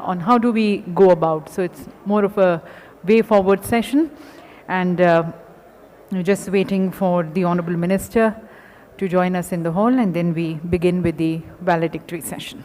on how do we go about. So it's more of a way forward session, and we're just waiting for the Honorable Minister to join us in the hall, and then we begin with the valedictory session.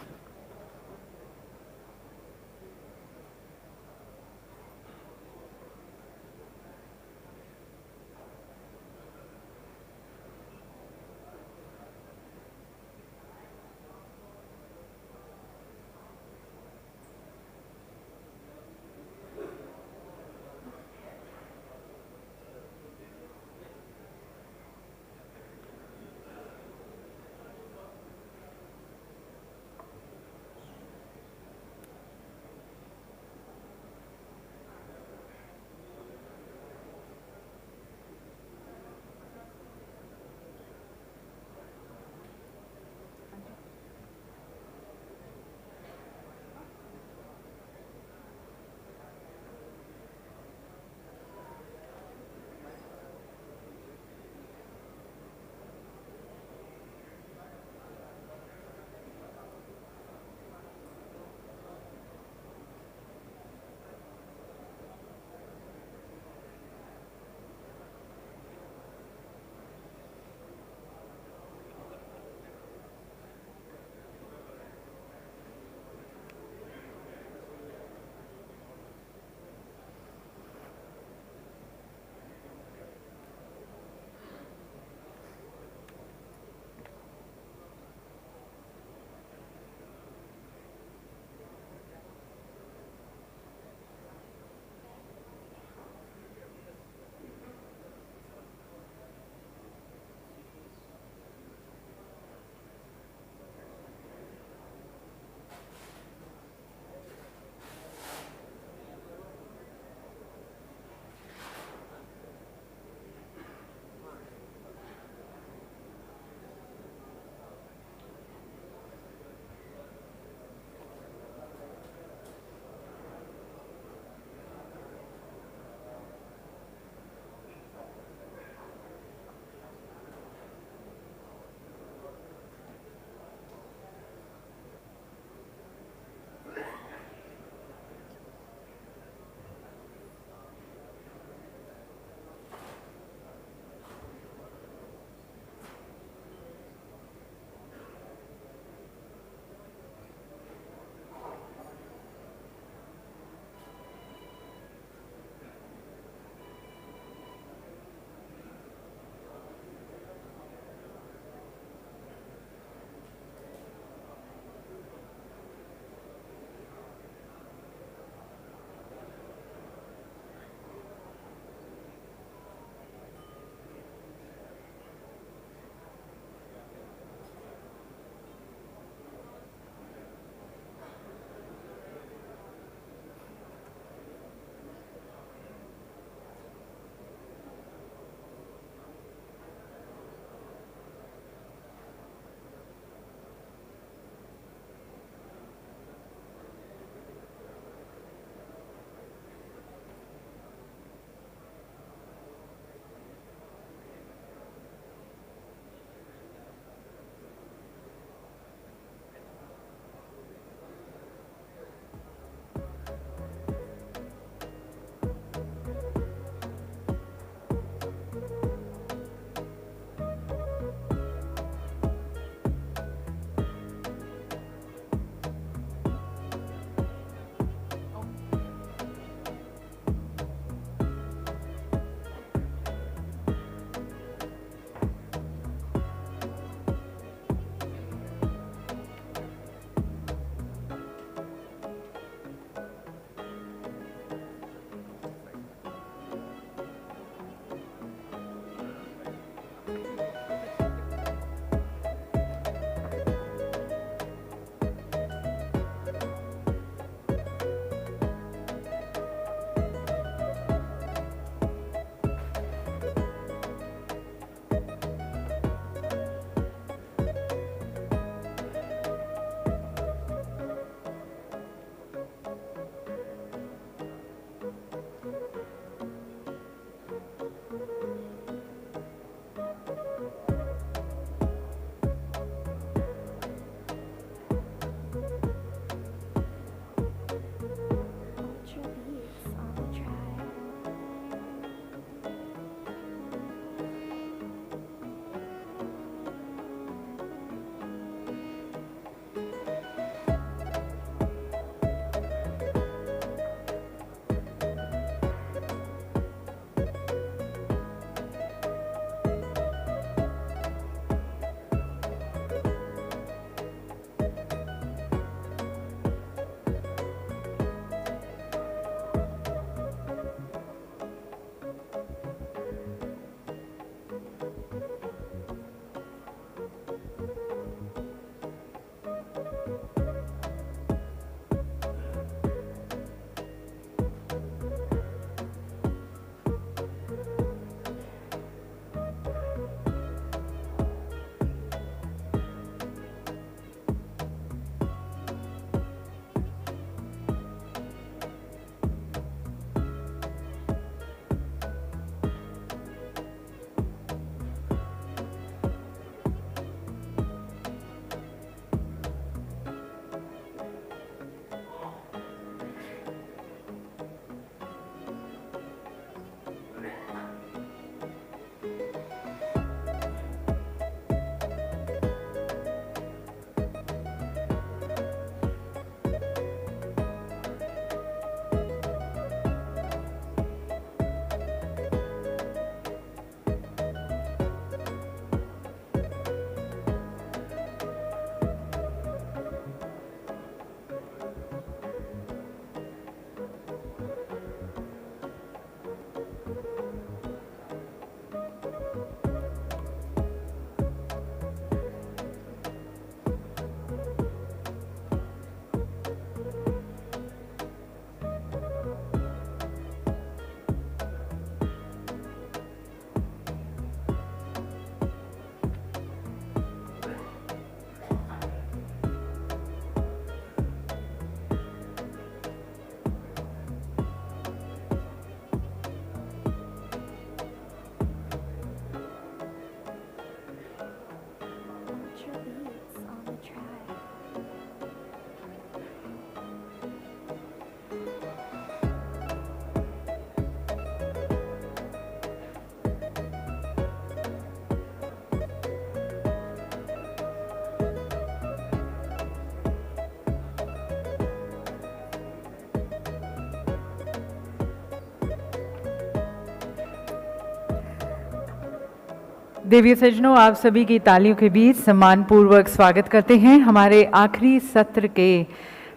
देवी सज्जनों, आप सभी की तालियों के बीच सम्मानपूर्वक स्वागत करते हैं हमारे आखिरी सत्र के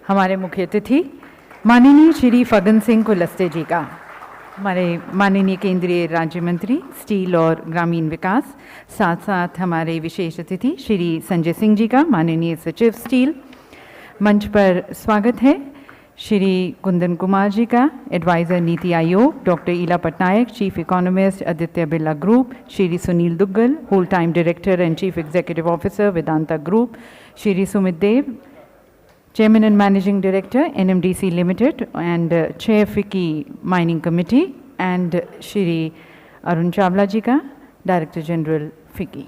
हमारे मुख्य अतिथि माननीय श्री फग्गन सिंह कुलस्ते जी का। हमारे माननीय केंद्रीय राज्य मंत्री स्टील और ग्रामीण विकास, साथ साथ हमारे विशेष अतिथि श्री संजय सिंह जी का, माननीय सचिव स्टील। मंच पर स्वागत है श्री कुंदन कुमार जी का, adviser Niti Aayog, doctor Ila Patnaik, chief economist Aditya Birla group, Shri Sunil Duggal, whole time director and chief executive officer Vedanta group, Shri Sumit Dev, Chairman and Managing Director, NMDC Limited, and Chair FICCI Mining Committee, and Shri Arun Chawla ji ka, Director General FICCI.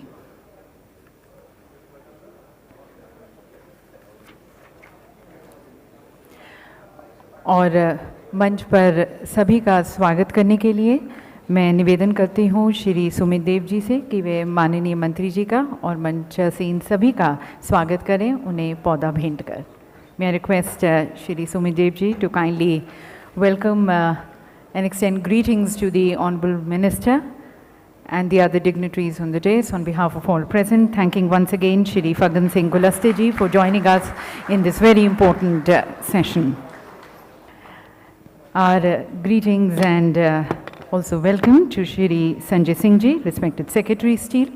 और मंच पर सभी का स्वागत करने के लिए मैं निवेदन करती हूँ श्री सुमित देव जी से कि वे माननीय मंत्री जी का और मंच से इन सभी का स्वागत करें, उन्हें पौधा भेंट कर। May I request Shri Sumit Dev ji to kindly welcome and extend greetings to the Honorable Minister and the other dignitaries on the dais on behalf of all present, thanking once again Shri Faggan Singh Kulasте ji for joining us in this very important session. Our greetings and also welcome to Shri Sanjay Singh ji, respected Secretary Steel.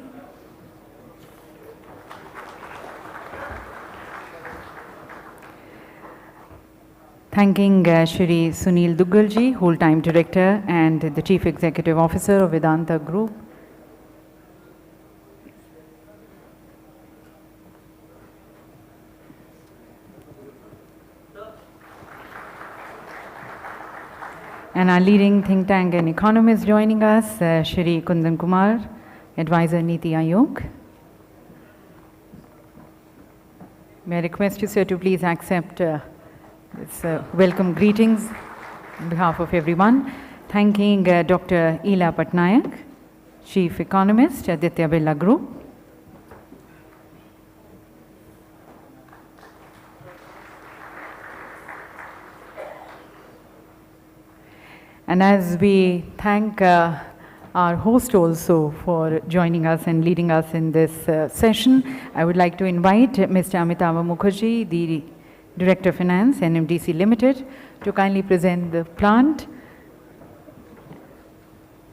Thanking Shri Sunil Duggal ji, whole time director and the chief executive officer of Vedanta Group. And our leading think tank and economist joining us, Shri Kundan Kumar, advisor Niti Aayog. May I request you, sir, to please accept it's welcome greetings on behalf of everyone. Thanking Dr. Ila Patnaik, Chief Economist, Aditya Birla Group. And as we thank our host also for joining us and leading us in this session, I would like to invite Mr. Amitava Mukherjee, the Director of Finance, NMDC Limited, to kindly present the plant,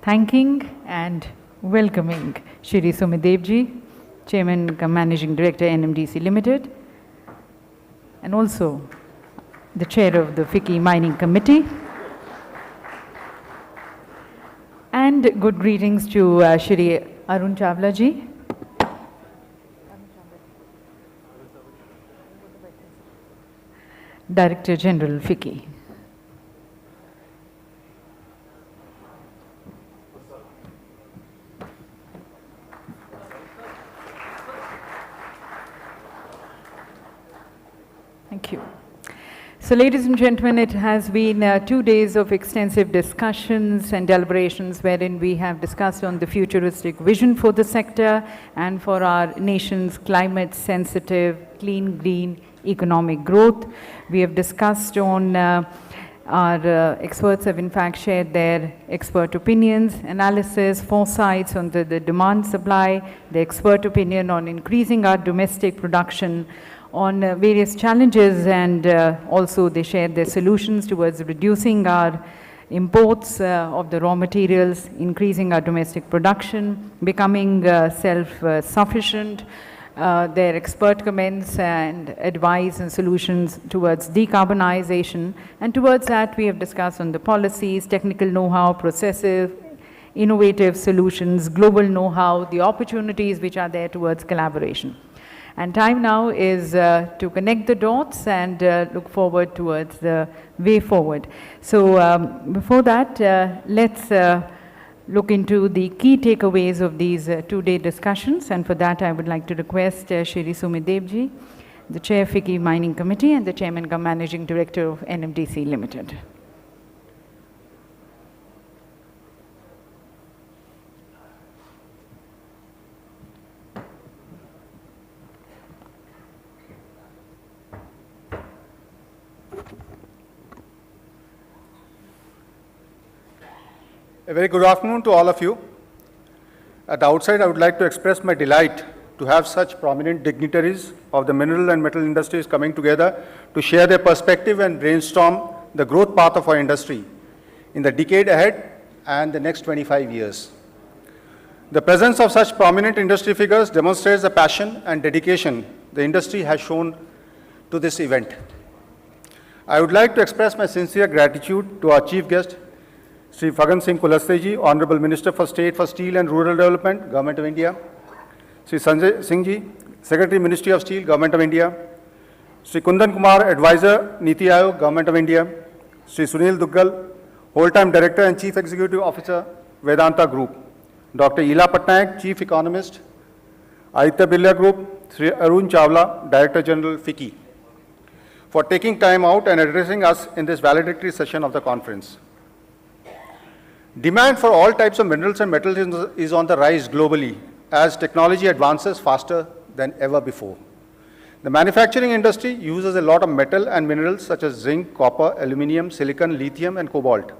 thanking and welcoming Shri Sumit Dev ji, Chairman cum Managing Director, NMDC Limited, and also the Chair of the FICCI Mining Committee. And good greetings to Shri Arun Chawla ji. Director General FICCI. Thank you. So ladies and gentlemen, it has been 2 days of extensive discussions and deliberations wherein we have discussed on the futuristic vision for the sector and for our nation's climate sensitive, clean, green economic growth. We have discussed on our experts have in fact shared their expert opinions, analysis, foresights on the demand supply, the expert opinion on increasing our domestic production, on various challenges, and also they shared their solutions towards reducing our imports of the raw materials, increasing our domestic production, becoming self-sufficient, their expert comments and advice and solutions towards decarbonization, and towards that we have discussed on the policies, technical know-how, processes, innovative solutions, global know-how, the opportunities which are there towards collaboration. And time now is to connect the dots and look forward towards the way forward. So before that, let's look into the key takeaways of these 2-day discussions. And for that, I would like to request Shri Sumit Dev ji, the Chair FICCI Mining Committee and the Chairman cum Managing Director of NMDC Limited. A very good afternoon to all of you. At the outset, I would like to express my delight to have such prominent dignitaries of the mineral and metal industries coming together to share their perspective and brainstorm the growth path of our industry in the decade ahead and the next 25 years. The presence of such prominent industry figures demonstrates the passion and dedication the industry has shown to this event. I would like to express my sincere gratitude to our chief guest, Sri Fagan Singh Kulasteji, Honorable Minister for State for Steel and Rural Development, Government of India, Sri Sanjay Singh Ji, Secretary, Ministry of Steel, Government of India, Sri Kundan Kumar, Advisor, Niti Aayog, Government of India, Sri Sunil Duggal, Whole-Time Director and Chief Executive Officer, Vedanta Group, Dr. Ila Patnaik, Chief Economist, Aditya Birla Group, Sri Arun Chawla, Director General, FICCI, for taking time out and addressing us in this valedictory session of the conference. Demand for all types of minerals and metals is on the rise globally as technology advances faster than ever before. The manufacturing industry uses a lot of metal and minerals such as zinc, copper, aluminum, silicon, lithium, and cobalt.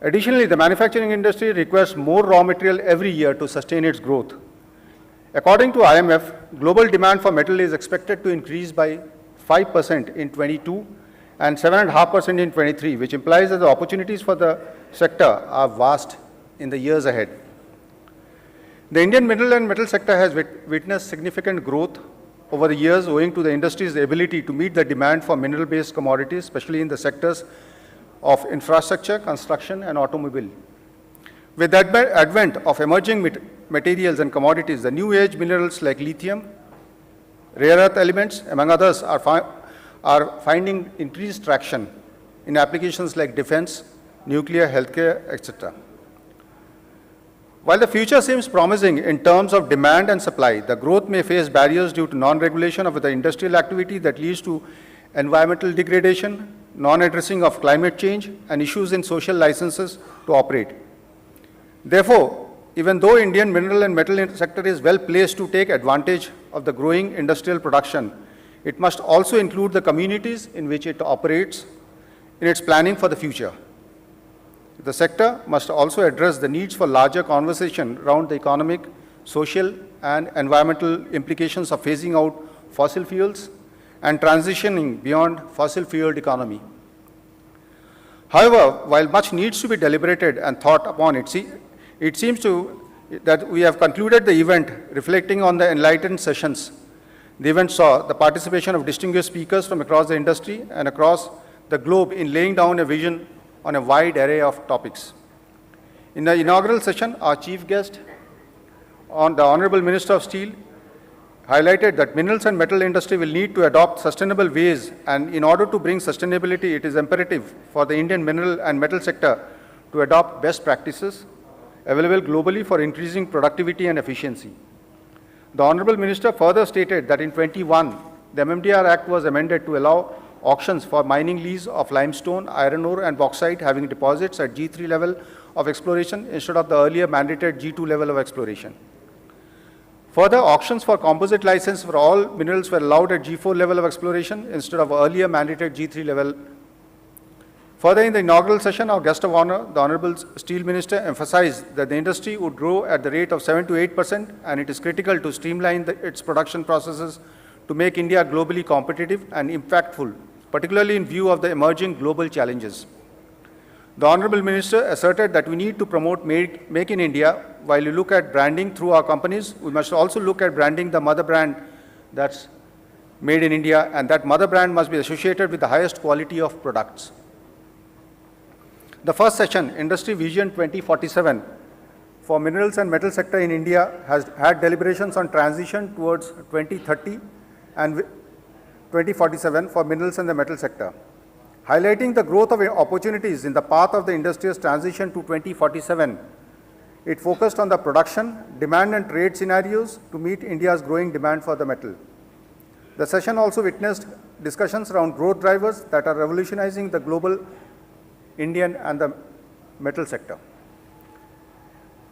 Additionally, the manufacturing industry requires more raw material every year to sustain its growth. According to IMF, global demand for metal is expected to increase by 5% in 22 and 7.5% in 23, which implies that the opportunities for the sector are vast in the years ahead. The Indian mineral and metal sector has witnessed significant growth over the years owing to the industry's ability to meet the demand for mineral-based commodities, especially in the sectors of infrastructure, construction, and automobile. With the advent of emerging materials and commodities, the new age minerals like lithium, rare earth elements, among others, are finding increased traction in applications like defense, nuclear, healthcare, etc. While the future seems promising in terms of demand and supply, the growth may face barriers due to non-regulation of the industrial activity that leads to environmental degradation, non-addressing of climate change, and issues in social licenses to operate. Therefore, even though Indian mineral and metal sector is well placed to take advantage of the growing industrial production, it must also include the communities in which it operates in its planning for the future. The sector must also address the needs for larger conversation around the economic, social, and environmental implications of phasing out fossil fuels and transitioning beyond fossil-fueled economy. However, while much needs to be deliberated and thought upon, it seems that we have concluded the event reflecting on the enlightened sessions. The event saw the participation of distinguished speakers from across the industry and across the globe in laying down a vision on a wide array of topics. In the inaugural session, our chief guest, the Honorable Minister of Steel, highlighted that minerals and metal industry will need to adopt sustainable ways, and in order to bring sustainability, it is imperative for the Indian mineral and metal sector to adopt best practices available globally for increasing productivity and efficiency. The Honorable Minister further stated that in 21, the MMDR Act was amended to allow auctions for mining lease of limestone, iron ore, and bauxite having deposits at G3 level of exploration instead of the earlier mandated G2 level of exploration. Further, auctions for composite license for all minerals were allowed at G4 level of exploration instead of earlier mandated G3 level. Further, in the inaugural session, our guest of honor, the Honorable Steel Minister, emphasized that the industry would grow at the rate of 7 to 8%, and it is critical to streamline its production processes to make India globally competitive and impactful, particularly in view of the emerging global challenges. The Honorable Minister asserted that we need to promote Make in India. While you look at branding through our companies, we must also look at branding the mother brand that's made in India, and that mother brand must be associated with the highest quality of products. The first session, Industry Vision 2047, for minerals and metal sector in India has had deliberations on transition towards 2030 and 2047 for minerals and the metal sector. Highlighting the growth of opportunities in the path of the industrious transition to 2047, it focused on the production, demand and trade scenarios to meet India's growing demand for the metal. The session also witnessed discussions around growth drivers that are revolutionizing the global Indian and the metal sector.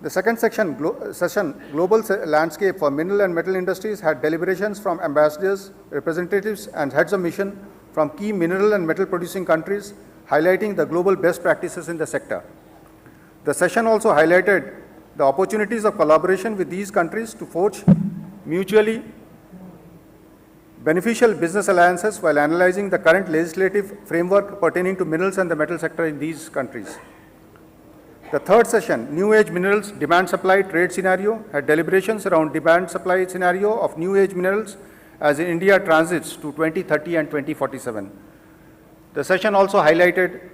The second session, Global Landscape for Mineral and Metal Industries, had deliberations from ambassadors, representatives, and heads of mission from key mineral and metal producing countries, highlighting the global best practices in the sector. The session also highlighted the opportunities of collaboration with these countries to forge mutually beneficial business alliances while analyzing the current legislative framework pertaining to minerals and the metal sector in these countries. The third session, New Age Minerals Demand-Supply Trade Scenario, had deliberations around demand-supply scenario of new age minerals as India transits to 2030 and 2047. The session also highlighted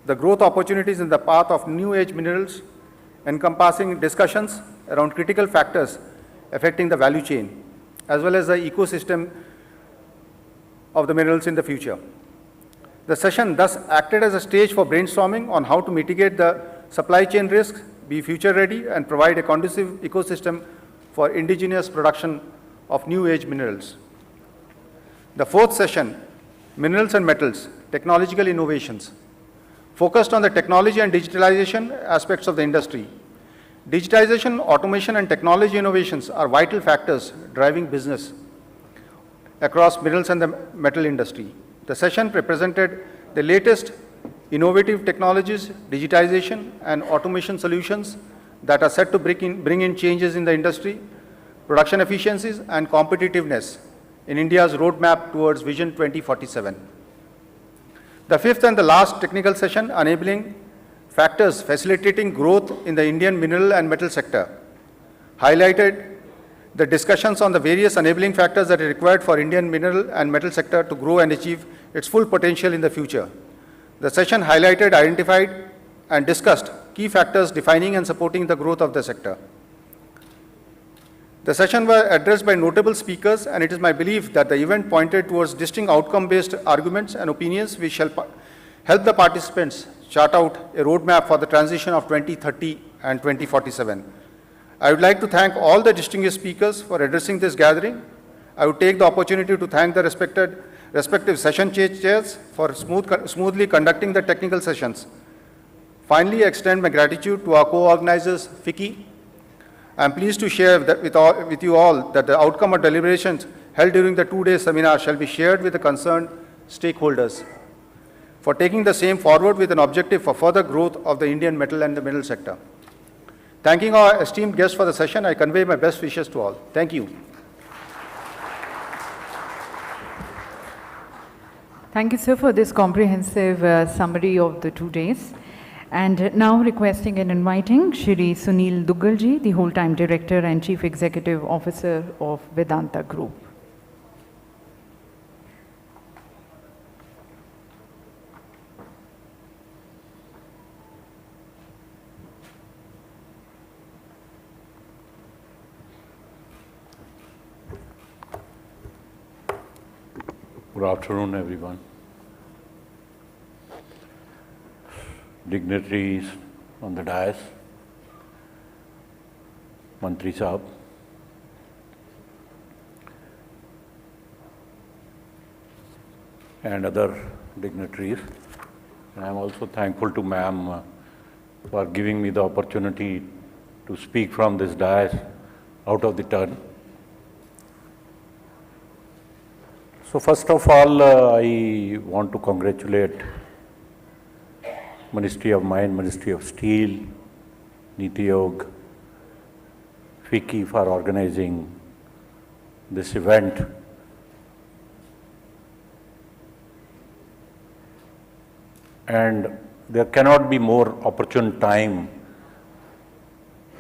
the growth opportunities in the path of new age minerals, encompassing discussions around critical factors affecting the value chain, as well as the ecosystem of the minerals in the future. The session thus acted as a stage for brainstorming on how to mitigate the supply chain risks, be future ready, and provide a conducive ecosystem for indigenous production of new age minerals. The fourth session, Minerals and Metals, Technological Innovations, focused on the technology and digitalization aspects of the industry. Digitization, automation, and technology innovations are vital factors driving business across minerals and the metal industry. The session represented the latest innovative technologies, digitization, and automation solutions that are set to bring in changes in the industry, production efficiencies, and competitiveness in India's roadmap towards Vision 2047. The fifth and the last technical session, Enabling Factors Facilitating Growth in the Indian Mineral and Metal Sector, highlighted the discussions on the various enabling factors that are required for Indian mineral and metal sector to grow and achieve its full potential in the future. The session highlighted, identified, and discussed key factors defining and supporting the growth of the sector. The session was addressed by notable speakers, and it is my belief that the event pointed towards distinct outcome-based arguments and opinions which shall help the participants chart out a roadmap for the transition of 2030 and 2047. I would like to thank all the distinguished speakers for addressing this gathering. I would take the opportunity to thank the respective session chairs for smoothly conducting the technical sessions. Finally, I extend my gratitude to our co-organizers, FICCI. I am pleased to share that with you all that the outcome of deliberations held during the two-day seminar shall be shared with the concerned stakeholders for taking the same forward with an objective for further growth of the Indian metal and the mineral sector. Thanking our esteemed guests for the session, I convey my best wishes to all. Thank you. Thank you, sir, for this comprehensive summary of the 2 days. And now requesting and inviting Shri Sunil Duggalji, the whole-time Director and Chief Executive Officer of Vedanta Group. Good afternoon, everyone. Dignitaries on the dais, Mantri Sahab, and other dignitaries. And I am also thankful to ma'am for giving me the opportunity to speak from this dais out of the turn. So first of all, I want to congratulate Ministry of Mine, Ministry of Steel, Niti Aayog, FICCI for organizing this event. And there cannot be more opportune time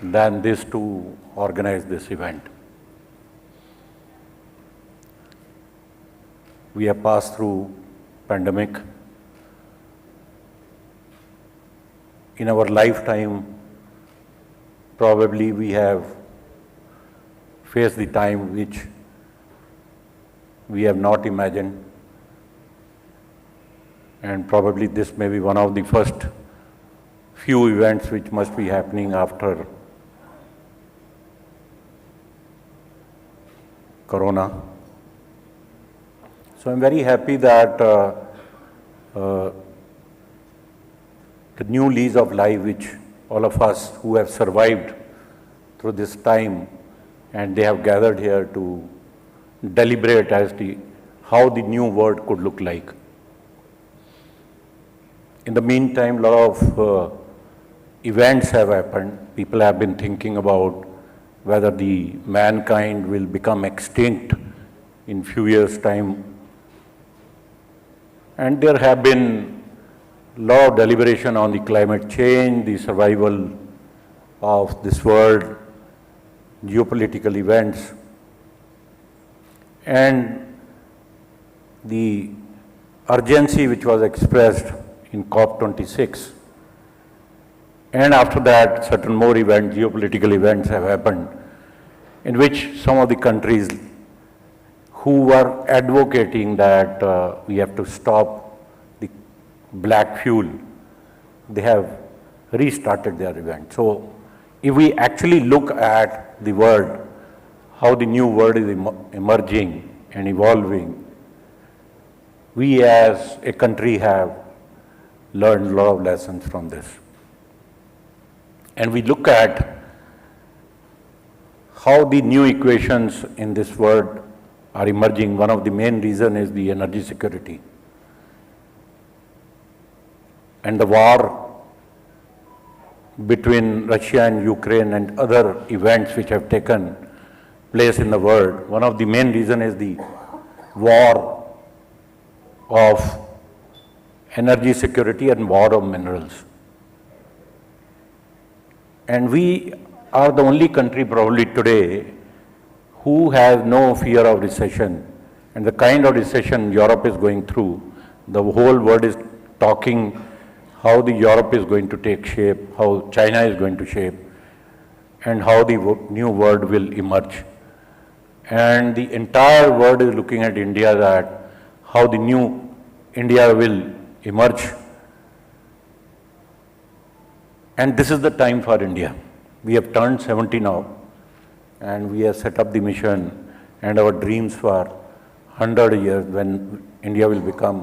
than this to organize this event. We have passed through pandemic. In our lifetime, probably we have faced the time which we have not imagined, and probably this may be one of the first few events which must be happening after Corona. So I'm very happy that the new lease of life which all of us who have survived through this time, and they have gathered here to deliberate as to how the new world could look like. In the meantime, a lot of events have happened. People have been thinking about whether the mankind will become extinct in few years' time. And there have been a lot of deliberation on the climate change, the survival of this world, geopolitical events, and the urgency which was expressed in COP26. And after that, certain more events, geopolitical events have happened, in which some of the countries who were advocating that we have to stop the black fuel, they have restarted their event. So if we actually look at the world, how the new world is emerging and evolving, we as a country have learned a lot of lessons from this. And we look at how the new equations in this world are emerging. One of the main reasons is the energy security. And the war between Russia and Ukraine and other events which have taken place in the world, one of the main reasons is the war of energy security and war of minerals. And we are the only country probably today who has no fear of recession. And the kind of recession Europe is going through, the whole world is talking how the Europe is going to take shape, how China is going to shape, and how the new world will emerge. And the entire world is looking at India, that how the new India will emerge. And this is the time for India. We have turned 70 now, and we have set up the mission and our dreams for 100 years when India will become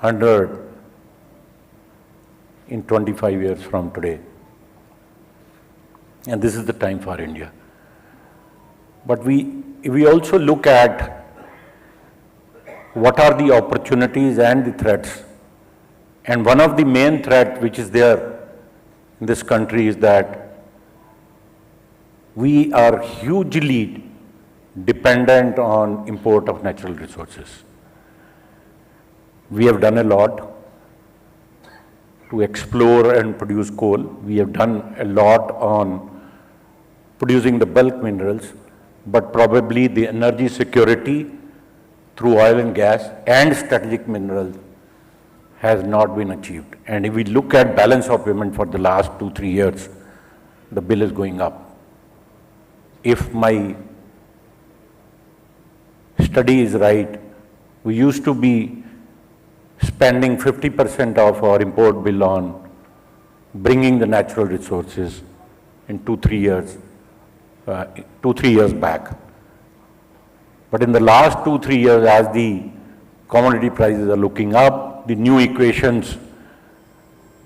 100 in 25 years from today. And this is the time for India. But we also look at what are the opportunities and the threats. And one of the main threats which is there in this country is that we are hugely dependent on import of natural resources. We have done a lot to explore and produce coal. We have done a lot on producing the bulk minerals, but probably the energy security through oil and gas and strategic minerals has not been achieved. And if we look at balance of payment for the last 2-3 years, the bill is going up. If my study is right, we used to be spending 50% of our import bill on bringing the natural resources in 2-3 years back. But in the last 2-3 years, as the commodity prices are looking up, the new equations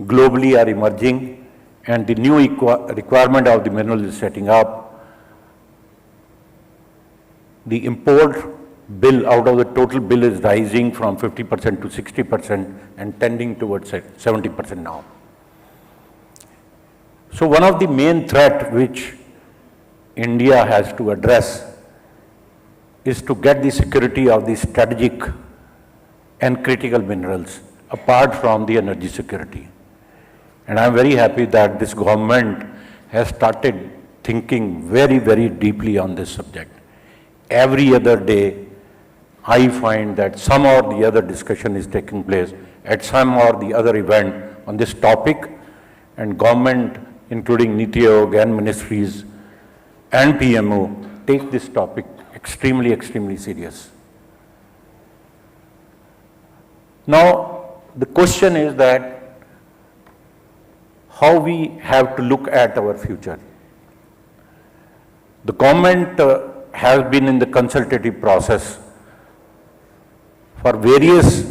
globally are emerging, and the new requirement of the mineral is setting up. The import bill out of the total bill is rising from 50% to 60% and tending towards 70% now. So one of the main threats which India has to address is to get the security of the strategic and critical minerals apart from the energy security. And I'm very happy that this government has started thinking very, very deeply on this subject. Every other day, I find that some or the other discussion is taking place at some or the other event on this topic, and government, including Niti Aayog and ministries and PMO, take this topic extremely, extremely serious. Now, the question is that how we have to look at our future. The government has been in the consultative process for various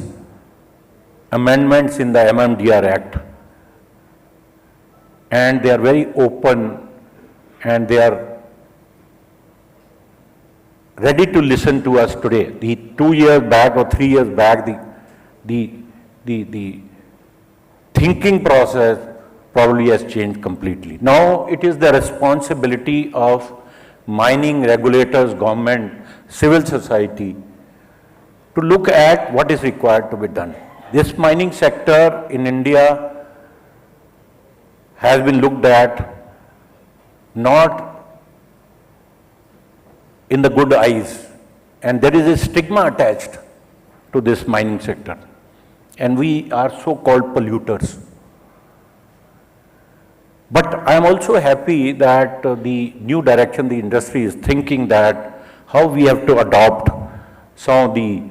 amendments in the MMDR Act, and they are very open and they are ready to listen to us today. The 2 years back or 3 years back, the thinking process probably has changed completely. Now it is the responsibility of mining regulators, government, civil society to look at what is required to be done. This mining sector in India has been looked at not in the good eyes, and there is a stigma attached to this mining sector, and we are so-called polluters. But I am also happy that the new direction the industry is thinking that how we have to adopt some of the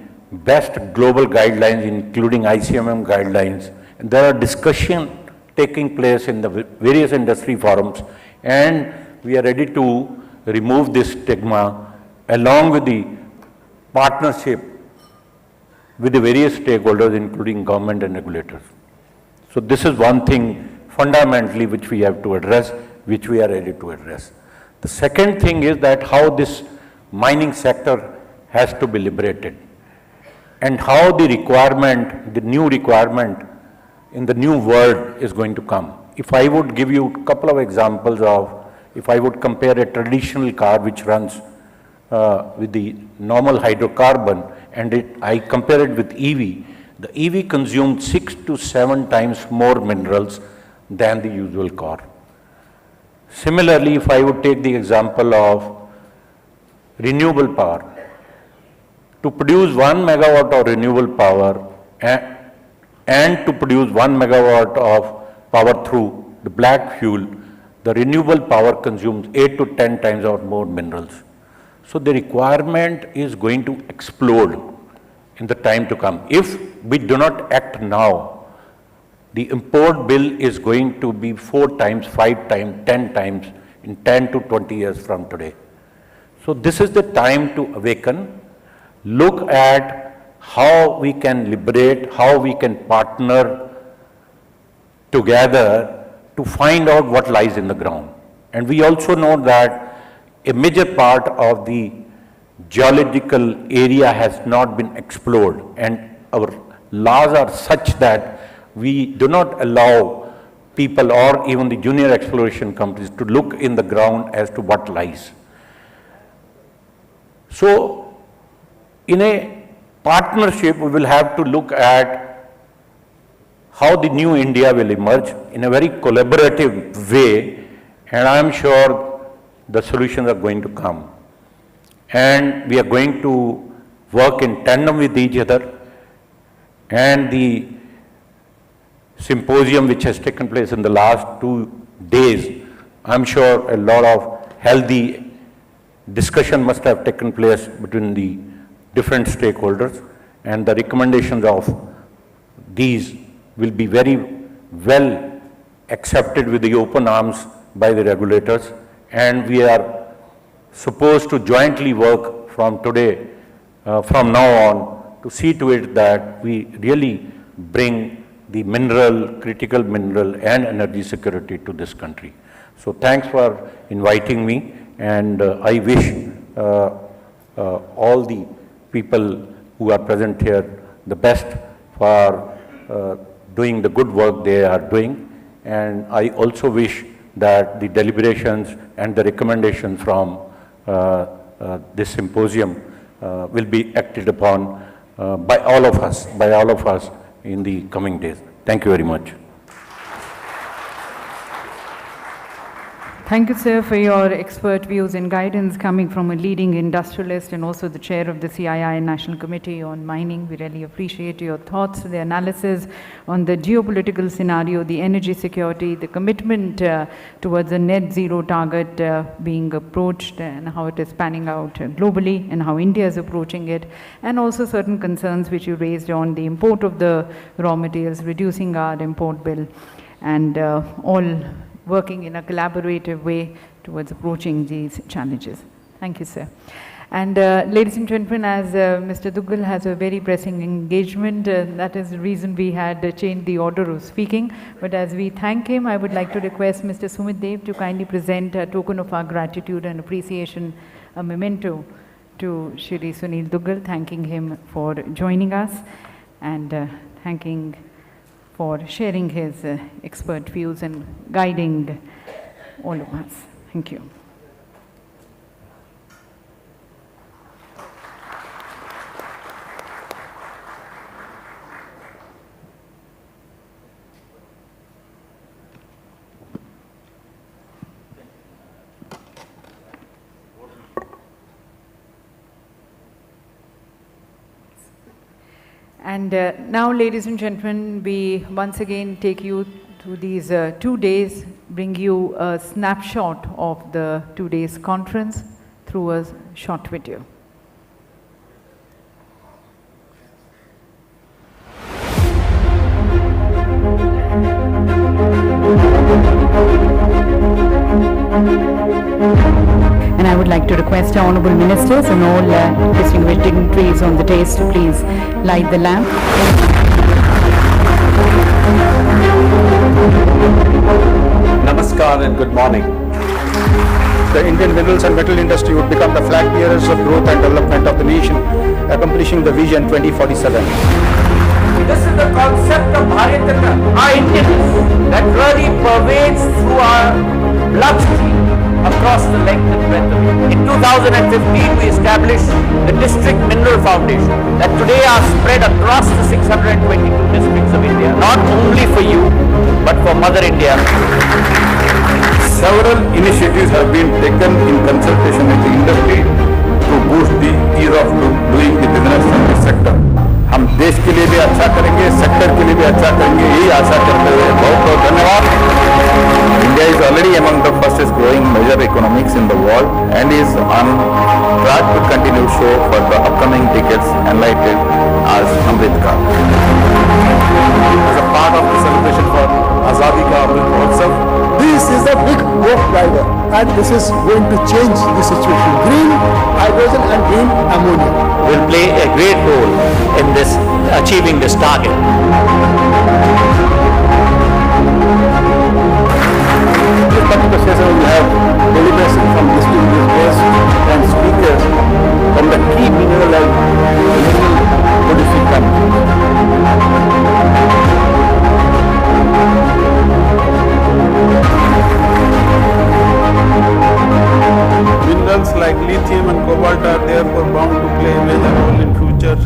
best global guidelines, including ICMM guidelines. And there are discussions taking place in the various industry forums, and we are ready to remove this stigma along with the partnership with the various stakeholders, including government and regulators. So this is one thing fundamentally which we have to address, which we are ready to address. The second thing is that how this mining sector has to be liberated, and how the requirement, the new requirement in the new world is going to come. If I would give you a couple of examples of, if I would compare a traditional car which runs with the normal hydrocarbon, and I compare it with EV, the EV consumes 6 to 7 times more minerals than the usual car. Similarly, if I would take the example of renewable power, to produce 1 megawatt of renewable power and to produce 1 megawatt of power through the black fuel, the renewable power consumes 8 to 10 times or more minerals. So the requirement is going to explode in the time to come. If we do not act now, the import bill is going to be 4 times, 5 times, 10 times in 10 to 20 years from today. So this is the time to awaken, look at how we can liberate, how we can partner together to find out what lies in the ground. And we also know that a major part of the geological area has not been explored, and our laws are such that we do not allow people or even the junior exploration companies to look in the ground as to what lies. So, in a partnership, we will have to look at how the new India will emerge in a very collaborative way, and I am sure the solutions are going to come. And we are going to work in tandem with each other, and the symposium which has taken place in the last 2 days, I'm sure a lot of healthy discussion must have taken place between the different stakeholders, and the recommendations of these will be very well accepted with the open arms by the regulators, and we are supposed to jointly work from today, from now on, to see to it that we really bring the mineral, critical mineral and energy security to this country. So thanks for inviting me, and I wish all the people who are present here the best for doing the good work they are doing, and I also wish that the deliberations and the recommendations from this symposium will be acted upon by all of us in the coming days. Thank you very much. Thank you, sir, for your expert views and guidance coming from a leading industrialist and also the chair of the CII National Committee on Mining. We really appreciate your thoughts, the analysis on the geopolitical scenario, the energy security, the commitment towards a net zero target being approached, and how it is panning out globally and how India is approaching it, and also certain concerns which you raised on the import of the raw materials, reducing our import bill, and all working in a collaborative way towards approaching these challenges. Thank you, sir. And ladies and gentlemen, as Mr. Duggal has a very pressing engagement, that is the reason we had changed the order of speaking. But as we thank him, I would like to request Mr. Sumit Dev to kindly present a token of our gratitude and appreciation, a memento to Shri Sunil Duggal, thanking him for joining us and thanking for sharing his expert views and guiding all of us. Thank you. And now, ladies and gentlemen, we once again take you to these 2 days, bring you a snapshot of the 2 days conference through a short video. And I would like to request our honourable ministers and all distinguished dignitaries on the dais to please light the lamp. Namaskar and good morning. The Indian minerals and metal industry would become the flag bearers of growth and development of the nation, accomplishing the Vision 2047. This is the concept of Valedictory, our Indianness, that really pervades through our bloodstream across the length and breadth of India. In 2015, we established the District Mineral Foundation that today are spread across the 622 districts of India, not only for you, but for Mother India. Several initiatives have been taken in consultation with the industry to boost the ease of doing the business in this sector. हम देश के लिए भी अच्छा करेंगे, sector के लिए भी अच्छा करेंगे, यही आशा करते हुए बहुत बहुत धन्यवाद. India is already among the fastest growing major economies in the world and is on track to continue so for the upcoming decades, enlightened as Amrit Kaal. As a part of the celebration for Azadi Ka Amrit Mahotsav, This is a big growth driver and this is going to change the situation. Green hydrogen and green ammonia Will play a great role in this achieving this target. This particular session will have deliberation from distinguished guests and speakers from the key mineral and mineral producing countries. Minerals like lithium and cobalt are therefore bound to play a major role in future.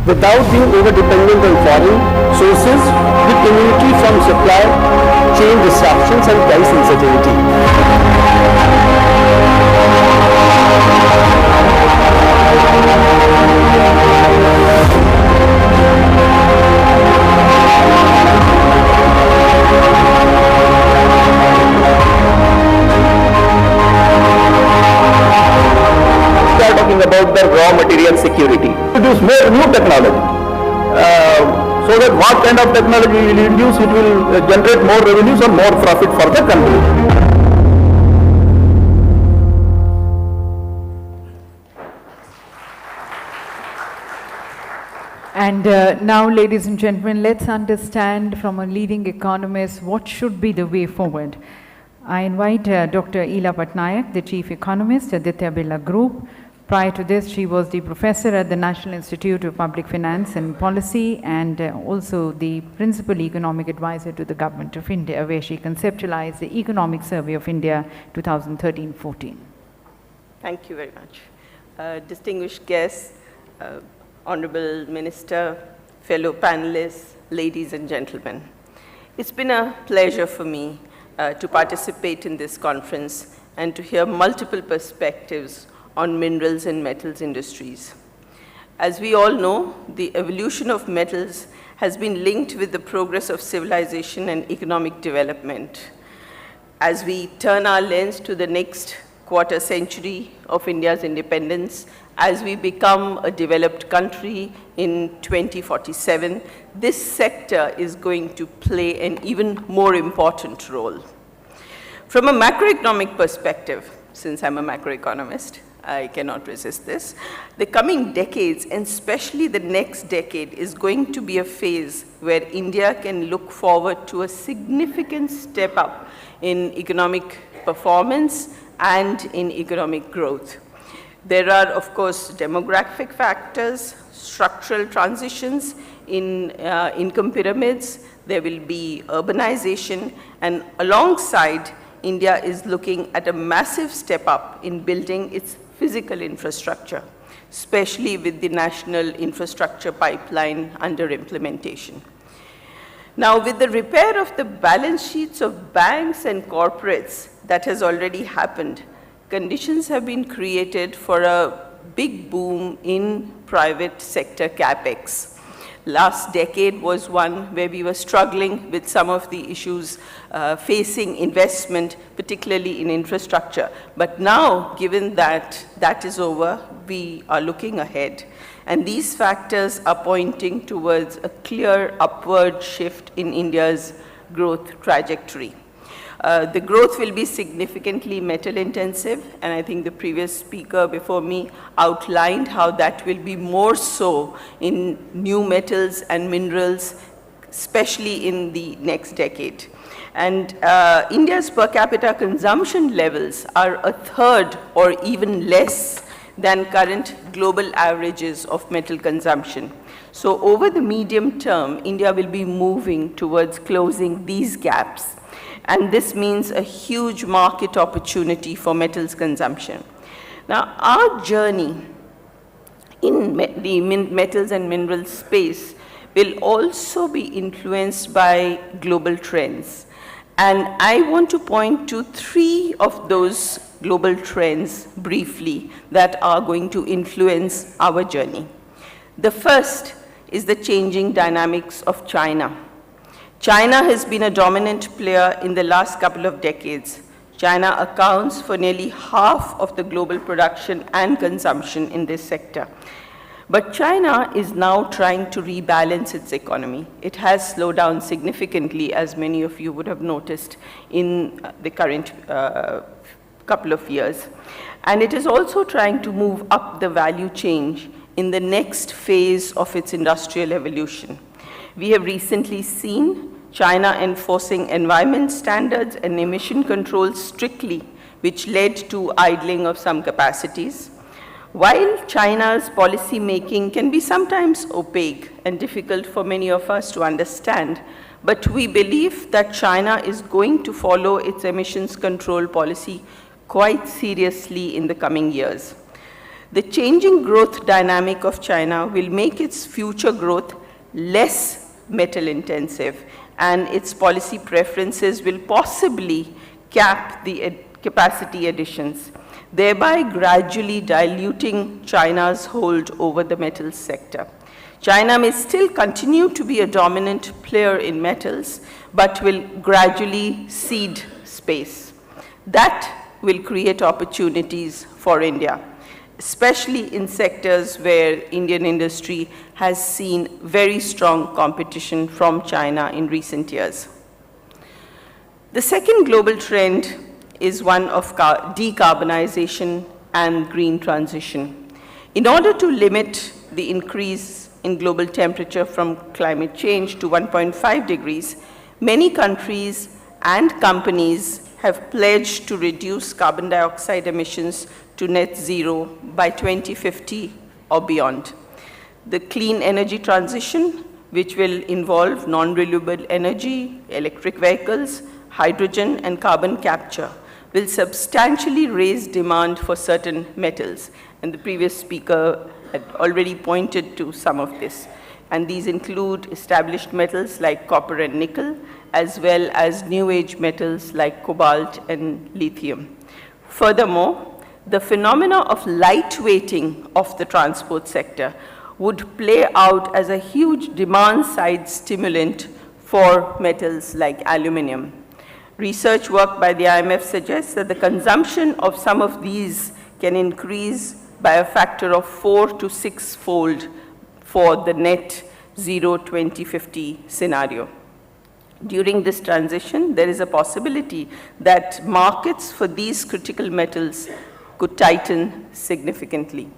Without being over-dependent on foreign sources, the immunity from supply chain disruptions and price uncertainty. We are talking about the raw material security. Introduce more new technology. So that what kind of technology we will introduce, it will generate more revenues or more profit for the country. And now, ladies and gentlemen, let's understand from a leading economist what should be the way forward. I invite Dr. Ila Patnaik, the Chief Economist at Aditya Birla Group. Prior to this, she was the professor at the National Institute of Public Finance and Policy and also the principal economic advisor to the Government of India, where she conceptualized the Economic Survey of India 2013-14. Thank you very much. Distinguished guests, Honorable Minister, fellow panelists, ladies and gentlemen. It's been a pleasure for me to participate in this conference and to hear multiple perspectives on minerals and metals industries. As we all know, the evolution of metals has been linked with the progress of civilization and economic development. As we turn our lens to the next quarter century of India's independence, as we become a developed country in 2047, this sector is going to play an even more important role. From a macroeconomic perspective, since I'm a macroeconomist, I cannot resist this. The coming decades, and especially the next decade, is going to be a phase where India can look forward to a significant step up in economic performance and in economic growth. There are, of course, demographic factors, structural transitions, in income pyramids, there will be urbanization, and alongside, India is looking at a massive step up in building its physical infrastructure, especially with the national infrastructure pipeline under implementation. Now, with the repair of the balance sheets of banks and corporates that has already happened, conditions have been created for a big boom in private sector capex. Last decade was one where we were struggling with some of the issues facing investment, particularly in infrastructure. But now, given that that is over, we are looking ahead. And these factors are pointing towards a clear upward shift in India's growth trajectory. The growth will be significantly metal intensive, and I think the previous speaker before me outlined how that will be more so in new metals and minerals, especially in the next decade. And India's per capita consumption levels are a third or even less than current global averages of metal consumption. So over the medium term, India will be moving towards closing these gaps. And this means a huge market opportunity for metals consumption. Now, our journey in the metals and minerals space will also be influenced by global trends. And I want to point to 3 of those global trends briefly that are going to influence our journey. The first is the changing dynamics of China. China has been a dominant player in the last couple of decades. China accounts for nearly half of the global production and consumption in this sector. But China is now trying to rebalance its economy. It has slowed down significantly, as many of you would have noticed in the current couple of years. And it is also trying to move up the value chain in the next phase of its industrial evolution. We have recently seen China enforcing environment standards and emission controls strictly, which led to idling of some capacities. While China's policy making can be sometimes opaque and difficult for many of us to understand, but we believe that China is going to follow its emissions control policy quite seriously in the coming years. The changing growth dynamic of China will make its future growth less metal intensive, and its policy preferences will possibly cap the capacity additions, thereby gradually diluting China's hold over the metals sector. China may still continue to be a dominant player in metals, but will gradually cede space. That will create opportunities for India, especially in sectors where Indian industry has seen very strong competition from China in recent years. The second global trend is one of decarbonization and green transition. In order to limit the increase in global temperature from climate change to 1.5 degrees, many countries and companies have pledged to reduce carbon dioxide emissions to net zero by 2050 or beyond. The clean energy transition, which will involve non-renewable energy, electric vehicles, hydrogen, and carbon capture, will substantially raise demand for certain metals. And the previous speaker had already pointed to some of this. And these include established metals like copper and nickel, as well as new age metals like cobalt and lithium. Furthermore, the phenomena of lightweighting of the transport sector would play out as a huge demand-side stimulant for metals like aluminum. Research work by the IMF suggests that the consumption of some of these can increase by a factor of 4 to 6-fold for the net zero 2050 scenario. During this transition, there is a possibility that markets for these critical metals could tighten significantly.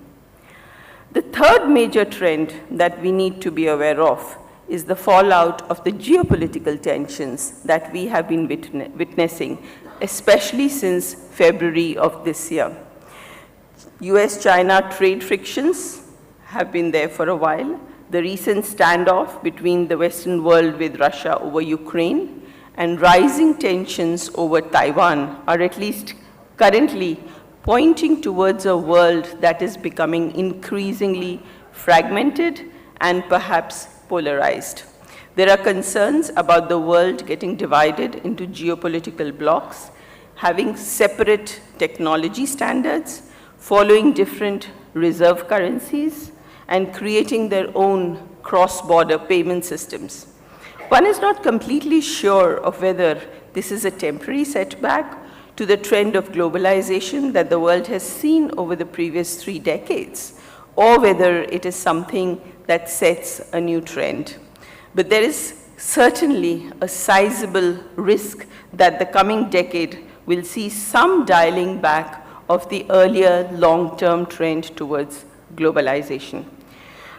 The third major trend that we need to be aware of is the fallout of the geopolitical tensions that we have been witnessing, especially since February of this year. US-China trade frictions have been there for a while. the recent standoff between the Western world with Russia over Ukraine, and rising tensions over Taiwan are at least currently pointing towards a world that is becoming increasingly fragmented and perhaps polarized. There are concerns about the world getting divided into geopolitical blocs, having separate technology standards, following different reserve currencies, and creating their own cross-border payment systems. One is not completely sure of whether this is a temporary setback to the trend of globalization that the world has seen over the previous 3 decades, or whether it is something that sets a new trend. But there is certainly a sizable risk that the coming decade will see some dialing back of the earlier long-term trend towards globalization.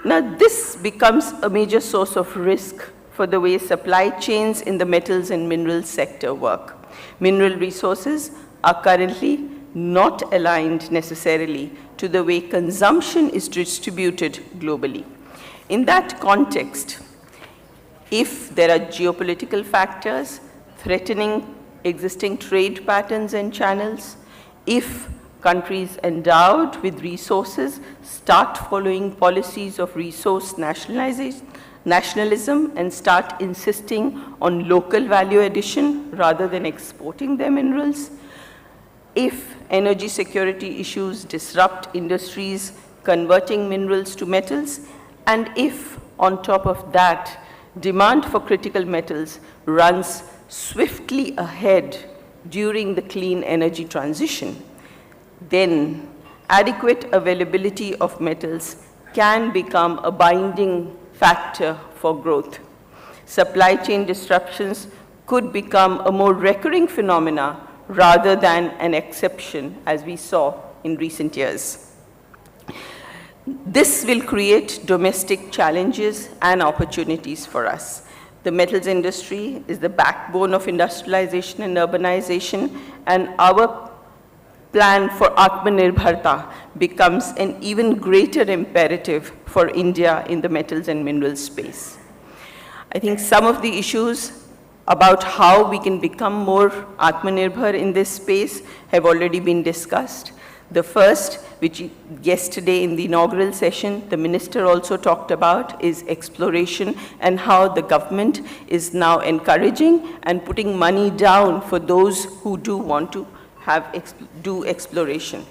Now, this becomes a major source of risk for the way supply chains in the metals and minerals sector work. Mineral resources are currently not aligned necessarily to the way consumption is distributed globally. In that context, if there are geopolitical factors threatening existing trade patterns and channels, if countries endowed with resources start following policies of resource nationalism and start insisting on local value addition rather than exporting their minerals, if energy security issues disrupt industries converting minerals to metals, and if, on top of that, demand for critical metals runs swiftly ahead during the clean energy transition, then adequate availability of metals can become a binding factor for growth. Supply chain disruptions could become a more recurring phenomena rather than an exception, as we saw in recent years. This will create domestic challenges and opportunities for us. The metals industry is the backbone of industrialization and urbanization, and our plan for Atmanirbharta becomes an even greater imperative for India in the metals and minerals space. I think some of the issues about how we can become more Atmanirbhar in this space have already been discussed. The first, which yesterday in the inaugural session, the minister also talked about, is exploration and how the government is now encouraging and putting money down for those who do want to do exploration.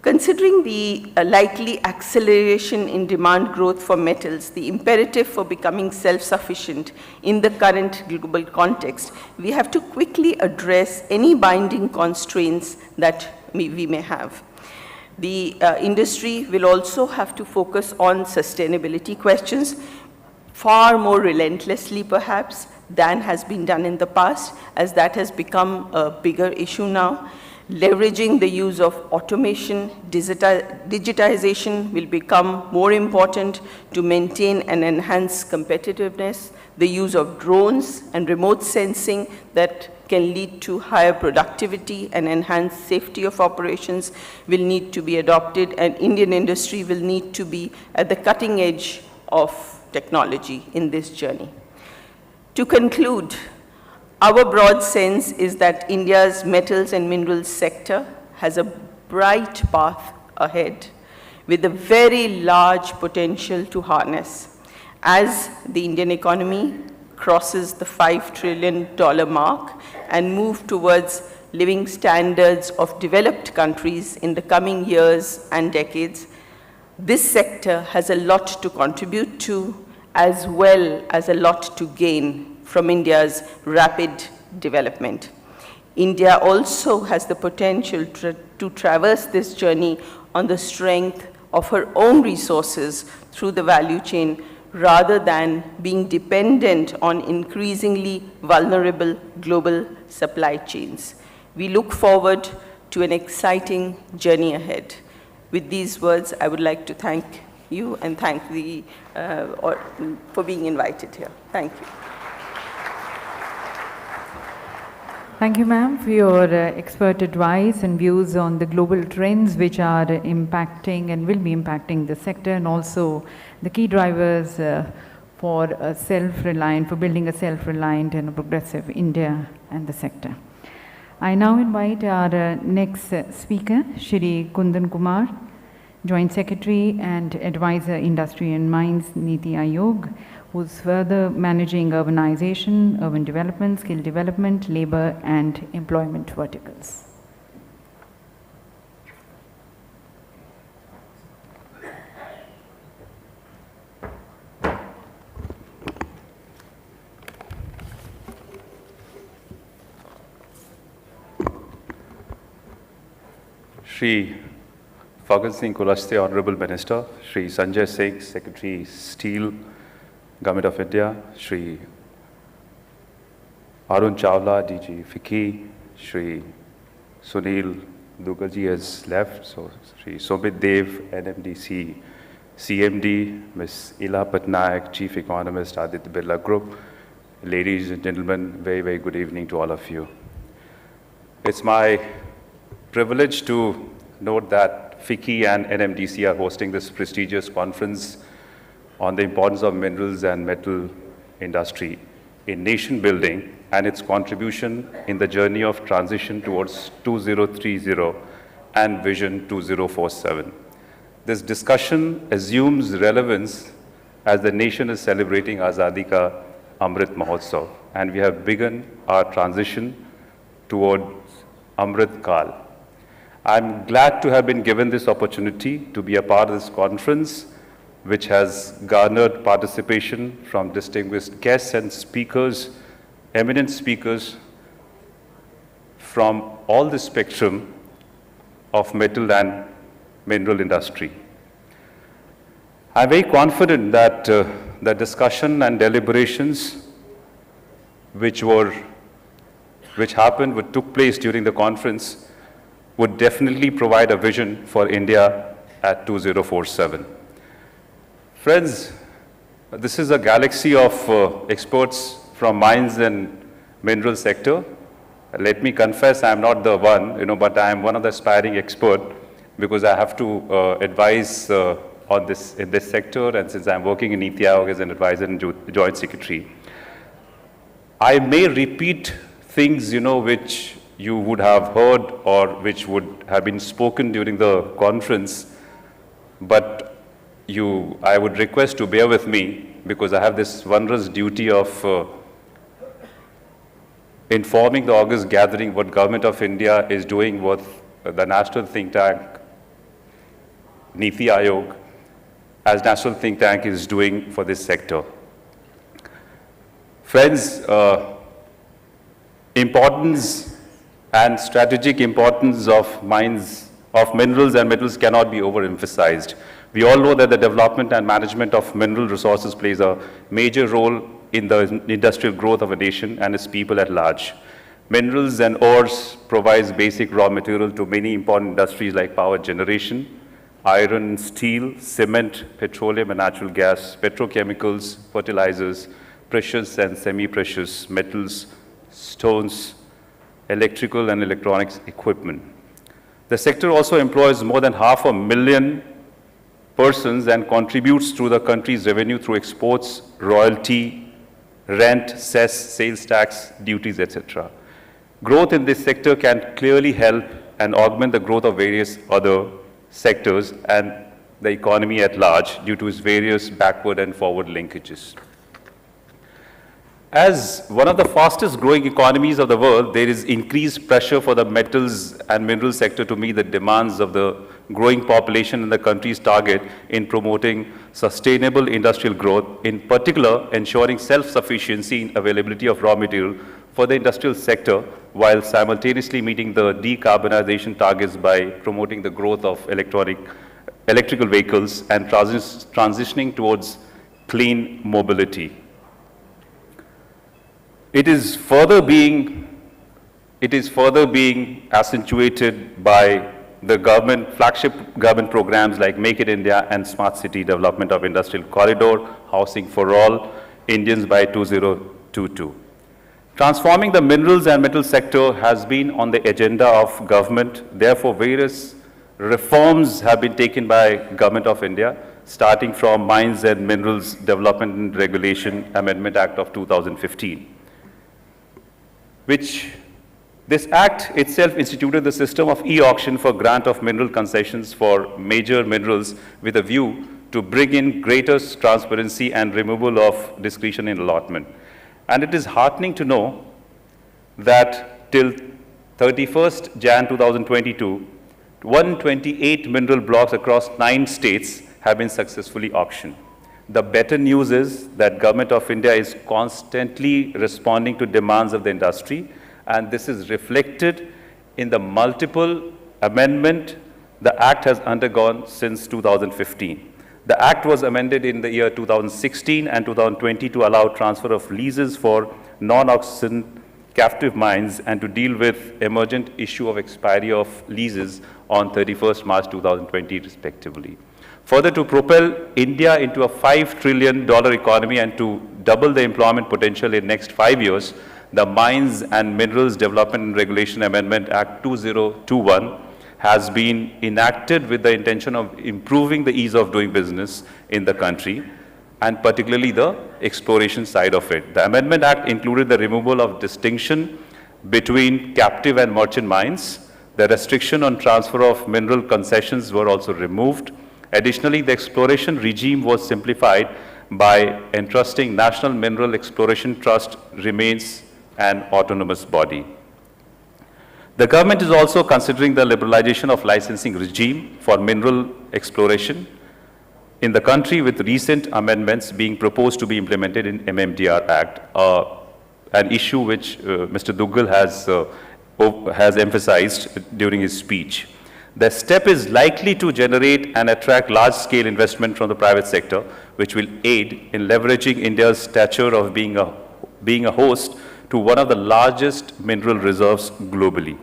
Considering the likely acceleration in demand growth for metals, the imperative for becoming self-sufficient in the current global context, we have to quickly address any binding constraints that we may have. The industry will also have to focus on sustainability questions far more relentlessly, perhaps, than has been done in the past, as that has become a bigger issue now. Leveraging the use of automation, digitization will become more important to maintain and enhance competitiveness. The use of drones and remote sensing that can lead to higher productivity and enhanced safety of operations will need to be adopted, and Indian industry will need to be at the cutting edge of technology in this journey. To conclude, our broad sense is that India's metals and minerals sector has a bright path ahead with a very large potential to harness. As the Indian economy crosses the $5 trillion mark and move towards living standards of developed countries in the coming years and decades, this sector has a lot to contribute to, as well as a lot to gain from India's rapid development. India also has the potential to traverse this journey on the strength of her own resources through the value chain, rather than being dependent on increasingly vulnerable global supply chains. We look forward to an exciting journey ahead. With these words, I would like to thank you and thank for being invited here. Thank you. Thank you, ma'am, for your expert advice and views on the global trends which are impacting and will be impacting the sector, and also the key drivers for building a self-reliant and a progressive India and the sector. I now invite our next speaker, Shri Kundan Kumar, Joint Secretary and Advisor Industry and Mines, Niti Aayog, who's further managing urbanization, urban development, skill development, labor and employment verticals. Shri Fagan Singh Kulaste, Honorable Minister, Shri Sanjay Singh, Secretary Steel, Government of India, Shri Arun Chawla, DG FICCI, Shri Sunil Dugalji has left, so Shri Somit Dev, NMDC, CMD, Ms. Ila Patnaik, Chief Economist, Aditya Birla Group. Ladies and gentlemen, very, very good evening to all of you. It's my privilege to note that FICCI and NMDC are hosting this prestigious conference on the importance of minerals and metal industry in nation building and its contribution in the journey of transition towards 2030 and Vision 2047. This discussion assumes relevance as the nation is celebrating Azadi Ka Amrit Mahotsav, and we have begun our transition towards Amrit Kal. I'm glad to have been given this opportunity to be a part of this conference, which has garnered participation from distinguished guests and speakers, eminent speakers from all the spectrum of metal and mineral industry. I'm very confident that the discussion and deliberations which took place during the conference would definitely provide a vision for India at 2047. Friends, this is a galaxy of experts from mines and mineral sector. Let me confess, I am not the one, but I am one of the aspiring experts because I have to advise on in this sector, and since I am working in Niti Aayog as an advisor and joint secretary. I may repeat things, which you would have heard or which would have been spoken during the conference, but I would request to bear with me because I have this wondrous duty of informing the August gathering what Government of India is doing with the national think tank, Niti Aayog, as national think tank is doing for this sector. Friends, importance and strategic importance of mines, of minerals and metals cannot be overemphasized. We all know that the development and management of mineral resources plays a major role in the industrial growth of a nation and its people at large. Minerals and ores provide basic raw material to many important industries like power generation, iron, steel, cement, petroleum and natural gas, petrochemicals, fertilizers, precious and semi-precious metals, stones, electrical and electronics equipment. The sector also employs more than 500,000 persons and contributes to the country's revenue through exports, royalty, rent, cess, sales tax, duties, etc. Growth in this sector can clearly help and augment the growth of various other sectors and the economy at large due to its various backward and forward linkages. As one of the fastest growing economies of the world, there is increased pressure for the metals and mineral sector to meet the demands of the growing population and the country's target in promoting sustainable industrial growth, in particular ensuring self-sufficiency in availability of raw material for the industrial sector while simultaneously meeting the decarbonization targets by promoting the growth of electrical vehicles and transitioning towards clean mobility. It is further being accentuated by the flagship government programs like Make in India and Smart City Development of Industrial Corridor, Housing for All, Indians by 2022. Transforming the minerals and metal sector has been on the agenda of government. Therefore, various reforms have been taken by Government of India, starting from Mines and Minerals Development and Regulation Amendment Act of 2015, which this act itself instituted the system of e-auction for grant of mineral concessions for major minerals with a view to bring in greater transparency and removal of discretion in allotment. And it is heartening to know that till 31st Jan 2022, 128 mineral blocks across 9 states have been successfully auctioned. The better news is that Government of India is constantly responding to demands of the industry, and this is reflected in the multiple amendment the Act has undergone since 2015. The Act was amended in the year 2016 and 2020 to allow transfer of leases for non-auction captive mines and to deal with emergent issue of expiry of leases on 31st March 2020 respectively. Further, to propel India into a $5 trillion economy and to double the employment potential in next 5 years, the Mines and Minerals Development and Regulation Amendment Act 2021 has been enacted with the intention of improving the ease of doing business in the country, and particularly the exploration side of it. The Amendment Act included the removal of distinction between captive and merchant mines. The restriction on transfer of mineral concessions were also removed. Additionally, the exploration regime was simplified by entrusting National Mineral Exploration Trust remains an autonomous body. The government is also considering the liberalization of licensing regime for mineral exploration in the country, with recent amendments being proposed to be implemented in MMDR Act, an issue which Mr. Duggal has emphasized during his speech. The step is likely to generate and attract large-scale investment from the private sector, which will aid in leveraging India's stature of being a host to one of the largest mineral reserves globally.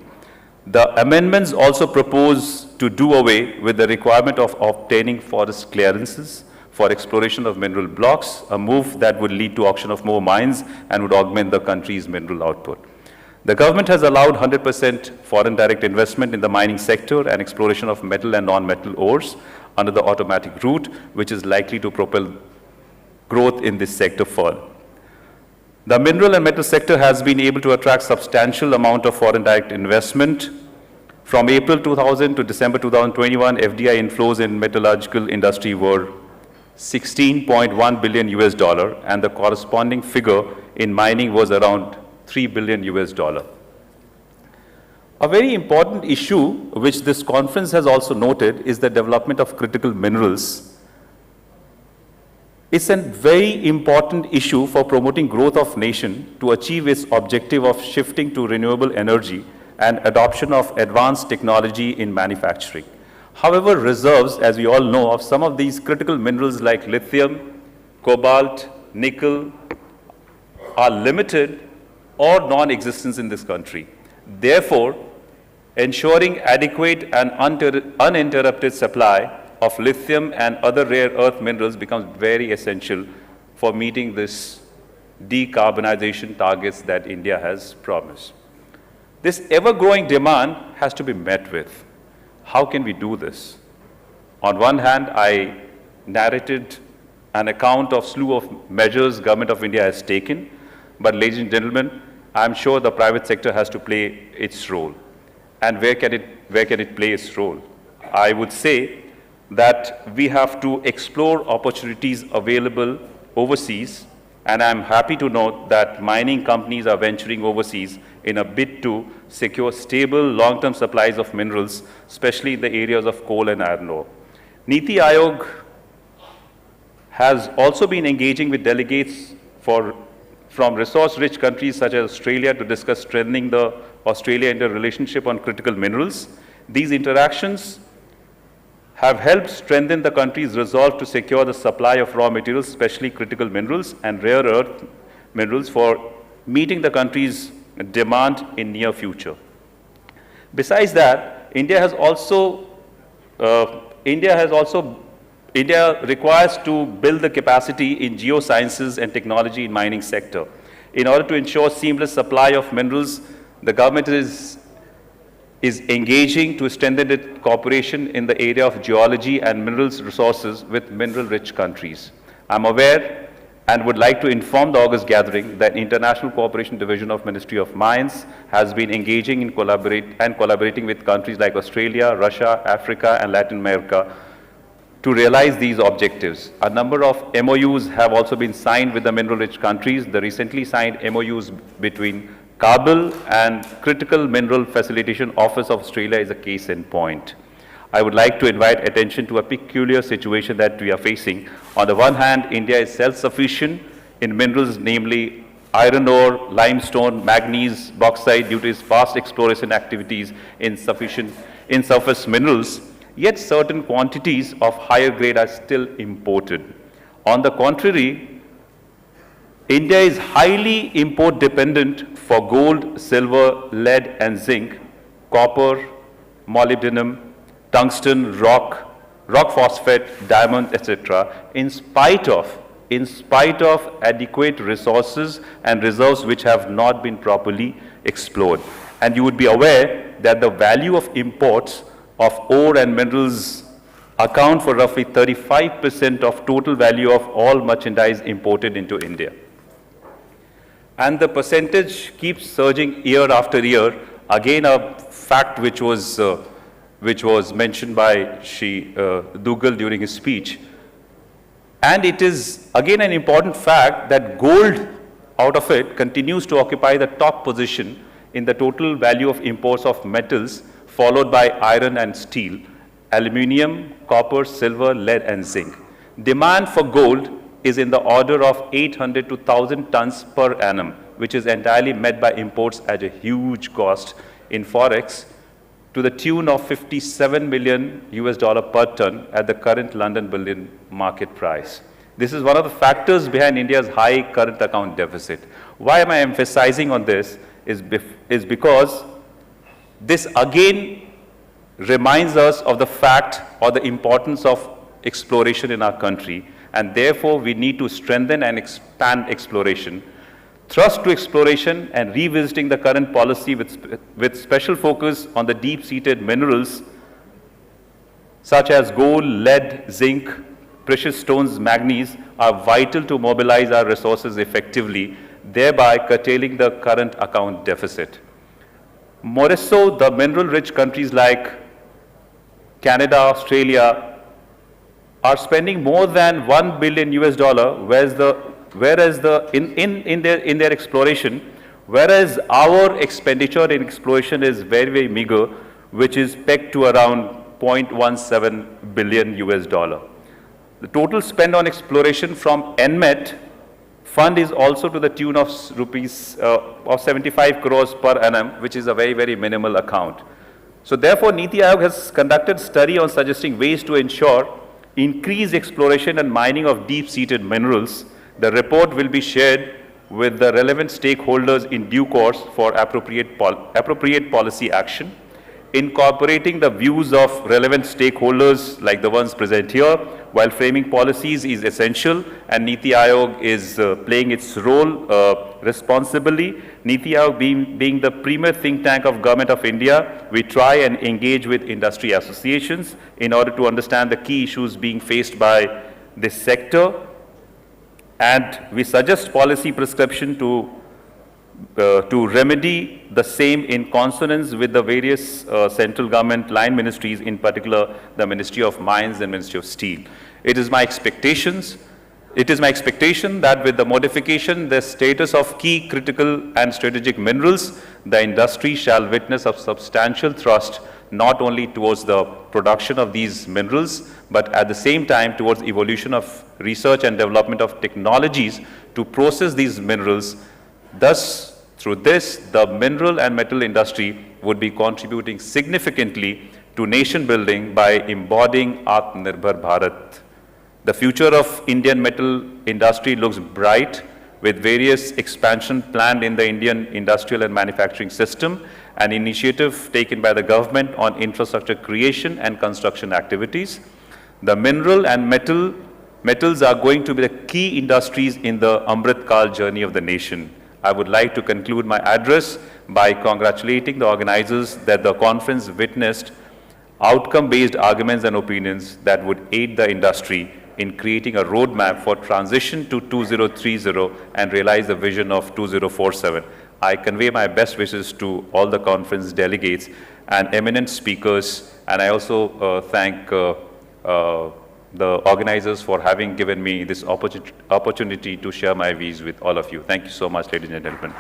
The amendments also propose to do away with the requirement of obtaining forest clearances for exploration of mineral blocks, a move that would lead to auction of more mines and would augment the country's mineral output. The government has allowed 100% foreign direct investment in the mining sector and exploration of metal and non-metal ores under the automatic route, which is likely to propel growth in this sector further. The mineral and metal sector has been able to attract substantial amount of foreign direct investment. From April 2000 to December 2021, FDI inflows in metallurgical industry were $16.1 billion US, and the corresponding figure in mining was around $3 billion US. A very important issue which this conference has also noted is the development of critical minerals. It's a very important issue for promoting growth of nation to achieve its objective of shifting to renewable energy and adoption of advanced technology in manufacturing. However, reserves, as we all know, of some of these critical minerals like lithium, cobalt, nickel are limited or non-existent in this country. Therefore, ensuring adequate and uninterrupted supply of lithium and other rare earth minerals becomes very essential for meeting this decarbonization targets that India has promised. This ever-growing demand has to be met with. How can we do this? On one hand, I narrated an account of slew of measures Government of India has taken, but ladies and gentlemen, I'm sure the private sector has to play its role. And where can it play its role? I would say that we have to explore opportunities available overseas, and I'm happy to note that mining companies are venturing overseas in a bid to secure stable long-term supplies of minerals, especially in the areas of coal and iron ore. Niti Aayog has also been engaging with delegates from resource-rich countries such as Australia to discuss strengthening the Australia-India relationship on critical minerals. These interactions have helped strengthen the country's resolve to secure the supply of raw materials, especially critical minerals and rare earth minerals, for meeting the country's demand in near future. Besides that, India requires to build the capacity in geosciences and technology in mining sector. In order to ensure seamless supply of minerals, the government is engaging to strengthen its cooperation in the area of geology and minerals resources with mineral-rich countries. I'm aware and would like to inform the August gathering that International Cooperation Division of Ministry of Mines has been engaging in collaborating with countries like Australia, Russia, Africa, and Latin America to realize these objectives. A number of MOUs have also been signed with the mineral-rich countries. The recently signed MOUs between Kabul and Critical Mineral Facilitation Office of Australia is a case in point. I would like to invite attention to a peculiar situation that we are facing. On the one hand, India is self-sufficient in minerals, namely iron ore, limestone, manganese, bauxite, due to its vast exploration activities in surface minerals, yet certain quantities of higher grade are still imported. On the contrary, India is highly import dependent for gold, silver, lead and zinc, copper, molybdenum, tungsten, rock phosphate, diamond, etc., in spite of adequate resources and reserves which have not been properly explored. And you would be aware that the value of imports of ore and minerals account for roughly 35% of total value of all merchandise imported into India. And the percentage keeps surging year after year. Again, a fact which was mentioned by Shri Dugal during his speech. And it is again an important fact that gold out of it continues to occupy the top position in the total value of imports of metals, followed by iron and steel, aluminium, copper, silver, lead and zinc. Demand for gold is in the order of 800 to 1,000 tons per annum, which is entirely met by imports at a huge cost in forex, to the tune of $57 million per ton at the current London bullion market price. This is one of the factors behind India's high current account deficit. Why am I emphasizing on this is because this again reminds us of the fact or the importance of exploration in our country, and therefore we need to strengthen and expand exploration. Thrust to exploration and revisiting the current policy with special focus on the deep-seated minerals such as gold, lead, zinc, precious stones, manganese are vital to mobilize our resources effectively, thereby curtailing the current account deficit. More so, the mineral-rich countries like Canada, Australia are spending more than $1 billion, whereas in their exploration, whereas our expenditure in exploration is very, very meager, which is pegged to around $0.17 billion. The total spend on exploration from NMET fund is also to the tune of rupees of 75 crores per annum, which is a very, very minimal account. So therefore, Niti Aayog has conducted study on suggesting ways to ensure increased exploration and mining of deep-seated minerals. The report will be shared with the relevant stakeholders in due course for appropriate policy action. Incorporating the views of relevant stakeholders like the ones present here while framing policies is essential, and Niti Aayog is playing its role responsibly. Niti Aayog being the premier think tank of Government of India, we try and engage with industry associations in order to understand the key issues being faced by this sector, and we suggest policy prescription to remedy the same in consonance with the various central government line ministries, in particular the Ministry of Mines and Ministry of Steel. It is my expectation that with the modification, the status of key critical and strategic minerals, the industry shall witness a substantial thrust not only towards the production of these minerals, but at the same time towards evolution of research and development of technologies to process these minerals. Thus, through this, the mineral and metal industry would be contributing significantly to nation building by embodying Atmanirbhar Bharat. The future of Indian metal industry looks bright, with various expansion planned in the Indian industrial and manufacturing system, an initiative taken by the government on infrastructure creation and construction activities. The mineral and metals are going to be the key industries in the Amrit Kal journey of the nation. I would like to conclude my address by congratulating the organizers that the conference witnessed outcome-based arguments and opinions that would aid the industry in creating a roadmap for transition to 2030 and realize the vision of 2047. I convey my best wishes to all the conference delegates and eminent speakers, and I also thank the organizers for having given me this opportunity to share my views with all of you. Thank you so much, ladies and gentlemen.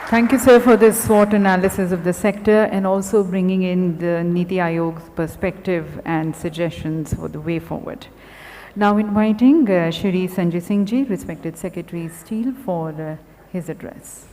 Thank you, sir, for this SWOT analysis of the sector and also bringing in the Niti Aayog's perspective and suggestions for the way forward. Now inviting Shri Sanjay Singh Ji, respected Secretary Steel, for his address.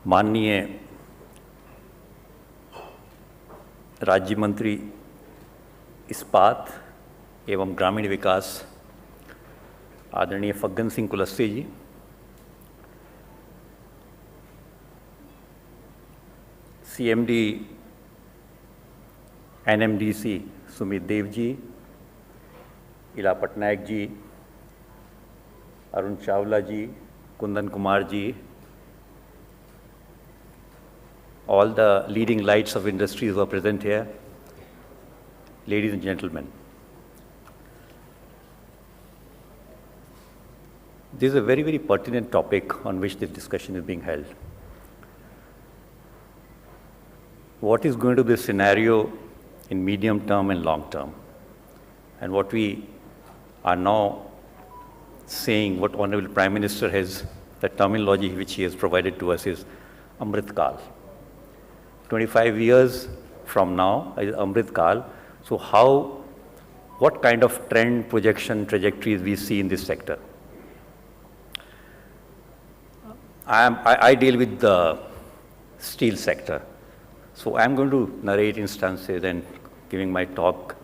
माननीय राज्य मंत्री इस्पात एवं ग्रामीण विकास आदरणीय फग्गन सिंह कुलस्ते जी, CMD NMDC Sumit Dev ji, इला पटनायक जी, अरुण चावला जी, Kundan Kumar ji, all the leading lights of industries who are present here, ladies and gentlemen. This is a very, very pertinent topic on which this discussion is being held. What is going to be the scenario in medium term and long term? And what we are now saying, what Honorable Prime Minister has, the terminology which he has provided to us is Amrit Kal. 25 years from now is Amrit Kal. So what kind of trend, projection, trajectories we see in this sector? I deal with the steel sector. So I'm going to narrate instances and giving my talk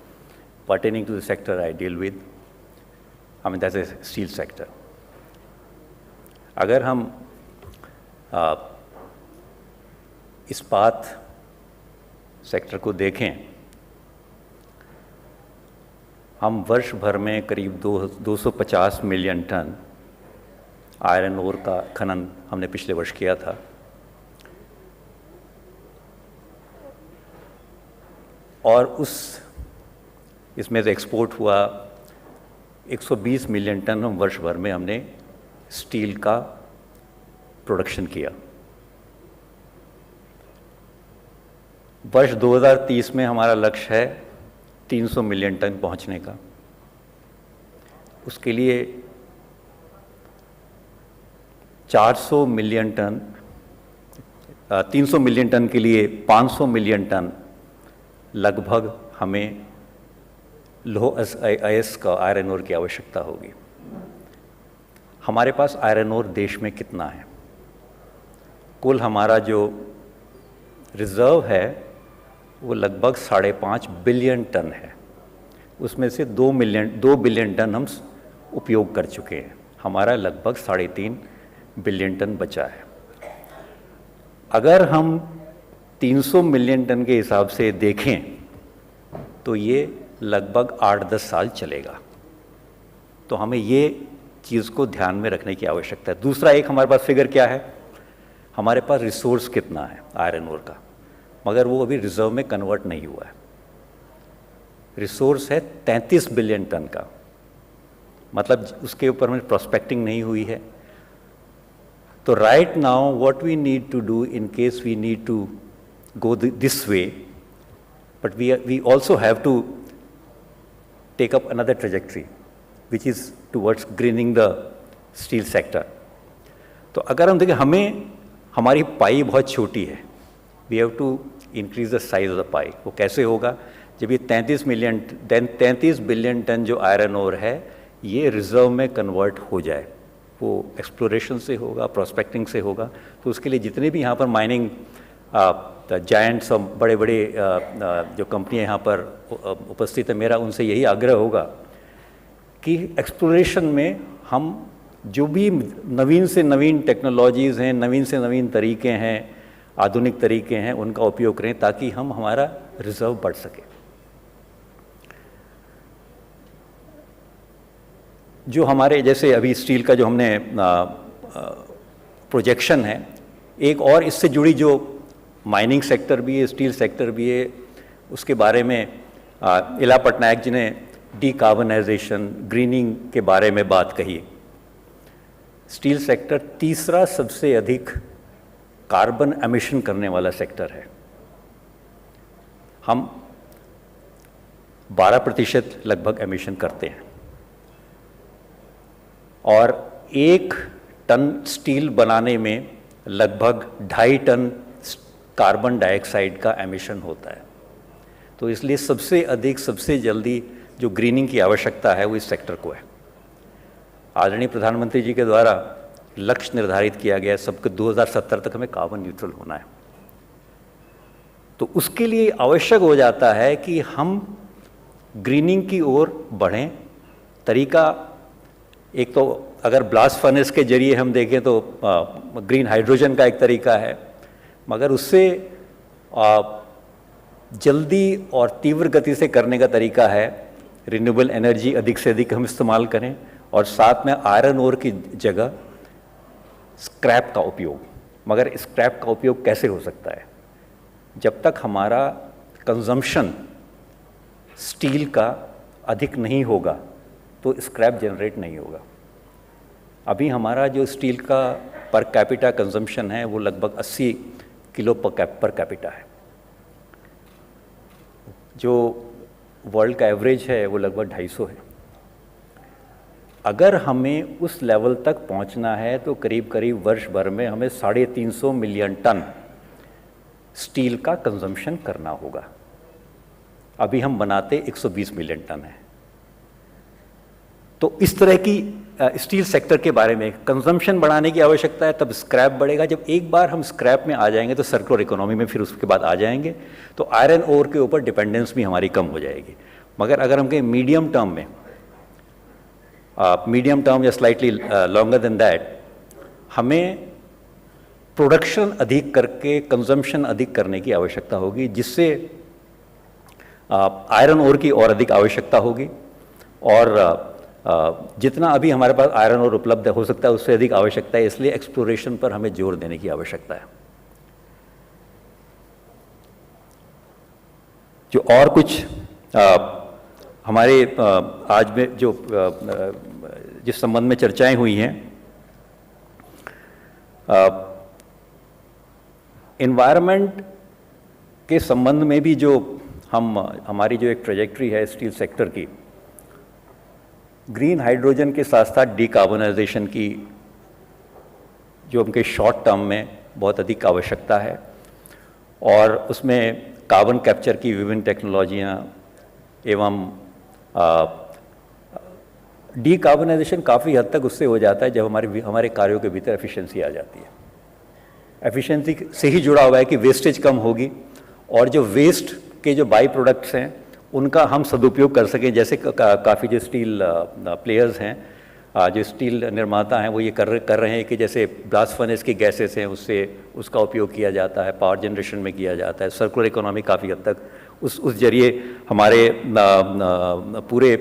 pertaining to the sector I deal with. I mean, that's a steel sector. अगर हम इस्पात sector को देखें, हम वर्ष भर में करीब 250 मिलियन टन आयरन ओर का खनन हमने पिछले वर्ष किया था। और इसमें से एक्सपोर्ट हुआ 120 मिलियन टन हम वर्ष भर में हमने स्टील का प्रोडक्शन किया। वर्ष 2030 में हमारा लक्ष्य है 300 मिलियन टन पहुंचने का। उसके लिए 400 मिलियन टन 300 मिलियन टन के लिए 500 मिलियन टन लगभग हमें लौह अयस्क का आयरन ओर की आवश्यकता होगी। हमारे पास आयरन ओर देश में कितना है? कुल हमारा जो रिजर्व है वो लगभग 5.5 बिलियन टन है। उसमें से 2 बिलियन टन हम उपयोग कर चुके हैं। हमारा लगभग 3.5 बिलियन टन बचा है। अगर हम 300 मिलियन टन के हिसाब से देखें तो ये लगभग 8-10 साल चलेगा। तो हमें ये चीज़ को ध्यान में रखने की आवश्यकता है। दूसरा एक हमारे पास फिगर क्या है, हमारे पास रिसोर्स कितना है आयरन ओर का, मगर वो अभी रिजर्व में कन्वर्ट नहीं हुआ है। रिसोर्स है 33 बिलियन टन का, मतलब उसके ऊपर में प्रोस्पेक्टिंग नहीं हुई है। तो right now what we need to do in case we need to go this way, but we also have to take up another trajectory which is towards greening the steel sector. तो अगर हम देखें, हमारी पाई बहुत छोटी है, we have to increase the size of the pie. वो कैसे होगा? जब ये 33 बिलियन टन जो आयरन ओर है ये रिजर्व में कन्वर्ट हो जाए, वो एक्सप्लोरेशन से होगा, प्रोस्पेक्टिंग से होगा। तो उसके लिए जितने भी यहाँ पर माइनिंग जायंट्स और बड़े बड़े जो कंपनियाँ यहाँ पर उपस्थित है, मेरा उनसे यही आग्रह होगा कि एक्सप्लोरेशन में हम जो भी नवीन से नवीन टेक्नोलॉजीज़ हैं, नवीन से नवीन तरीके हैं, आधुनिक तरीके हैं, उनका उपयोग करें ताकि हम हमारा रिजर्व बढ़ सके। जो हमारे जैसे अभी स्टील का जो हमने प्रोजेक्शन है, एक और इससे जुड़ी जो माइनिंग सेक्टर भी है, स्टील सेक्टर भी है, उसके बारे में इला पटनायक जी ने डीकार्बनाइजेशन, ग्रीनिंग के बारे में बात कही। स्टील सेक्टर तीसरा सबसे अधिक कार्बन एमिशन करने वाला सेक्टर है। हम 12% लगभग एमिशन करते हैं और 1 टन स्टील बनाने में लगभग 2.5 टन कार्बन डाइऑक्साइड का एमिशन होता है। तो इसलिए सबसे अधिक, सबसे जल्दी जो ग्रीनिंग की आवश्यकता है वो इस सेक्टर को है। आदरणीय प्रधानमंत्री जी के द्वारा लक्ष्य निर्धारित किया गया है सबको 2070 तक हमें कार्बन न्यूट्रल होना है। तो उसके लिए आवश्यक हो जाता है कि हम ग्रीनिंग की ओर बढ़ें। तरीका एक तो अगर ब्लास्ट फर्नेस के जरिए हम देखें तो ग्रीन हाइड्रोजन का एक तरीका है, मगर उससे जल्दी और तीव्र गति से करने का तरीका है रिन्यूएबल एनर्जी अधिक से अधिक हम इस्तेमाल करें और साथ में आयरन ओर की जगह स्क्रैप का उपयोग। मगर स्क्रैप का उपयोग कैसे हो सकता है? जब तक हमारा कंजम्पशन स्टील का अधिक नहीं होगा तो स्क्रैप जनरेट नहीं होगा। अभी हमारा जो स्टील का पर कैपिटा कंजम्पशन है वो लगभग 80 किलो पर कैपिटा है। जो वर्ल्ड का एवरेज है वो लगभग 250 है। अगर हमें उस लेवल तक पहुंचना है तो करीब करीब वर्ष भर में हमें 350 मिलियन टन स्टील का कंजम्पशन करना होगा। अभी हम बनाते 120 मिलियन टन है। तो इस तरह की स्टील सेक्टर के बारे में कंजम्पशन बढ़ाने की आवश्यकता है, तब स्क्रैप बढ़ेगा। जब एक बार हम स्क्रैप में आ जाएंगे तो सर्कुलर इकोनॉमी में फिर उसके बाद आ जाएंगे, तो आयरन ओर के ऊपर डिपेंडेंस भी हमारी कम हो जाएगी। मगर अगर हम कहें मीडियम टर्म में, मीडियम टर्म या स्लाइटली लॉन्गर देन दैट, हमें प्रोडक्शन अधिक करके कंजम्पशन अधिक करने की आवश्यकता होगी, जिससे आयरन ओर की और अधिक आवश्यकता होगी और जितना अभी हमारे पास आयरन ओर उपलब्ध हो सकता है उससे अधिक आवश्यकता है। इसलिए एक्सप्लोरेशन पर हमें जोर देने की आवश्यकता है। जो और कुछ हमारे आज में जो जिस संबंध में चर्चाएं हुई हैं, एनवायरनमेंट के संबंध में भी जो हमारी जो एक ट्रेजेक्ट्री है स्टील सेक्टर की, ग्रीन हाइड्रोजन के साथ साथ डीकार्बनाइजेशन की जो उनके शॉर्ट टर्म में बहुत अधिक आवश्यकता है और उसमें कार्बन कैप्चर की विभिन्न टेक्नोलॉजियाँ एवं डीकार्बनाइजेशन काफ़ी हद तक उससे हो जाता है जब हमारे कार्यों के भीतर एफिशिएंसी आ जाती है। एफिशिएंसी से ही जुड़ा हुआ है कि वेस्टेज कम होगी और जो वेस्ट के जो बाई प्रोडक्ट्स हैं उनका हम सदुपयोग कर सकें। जैसे काफ़ी जो स्टील प्लेयर्स हैं, जो स्टील निर्माता हैं, वो ये कर रहे हैं कि जैसे ब्लास्ट फर्नेस की गैसेस हैं उससे उसका उपयोग किया जाता है, पावर जनरेशन में किया जाता है। सर्कुलर इकोनॉमी काफ़ी हद तक उस जरिए हमारे पूरे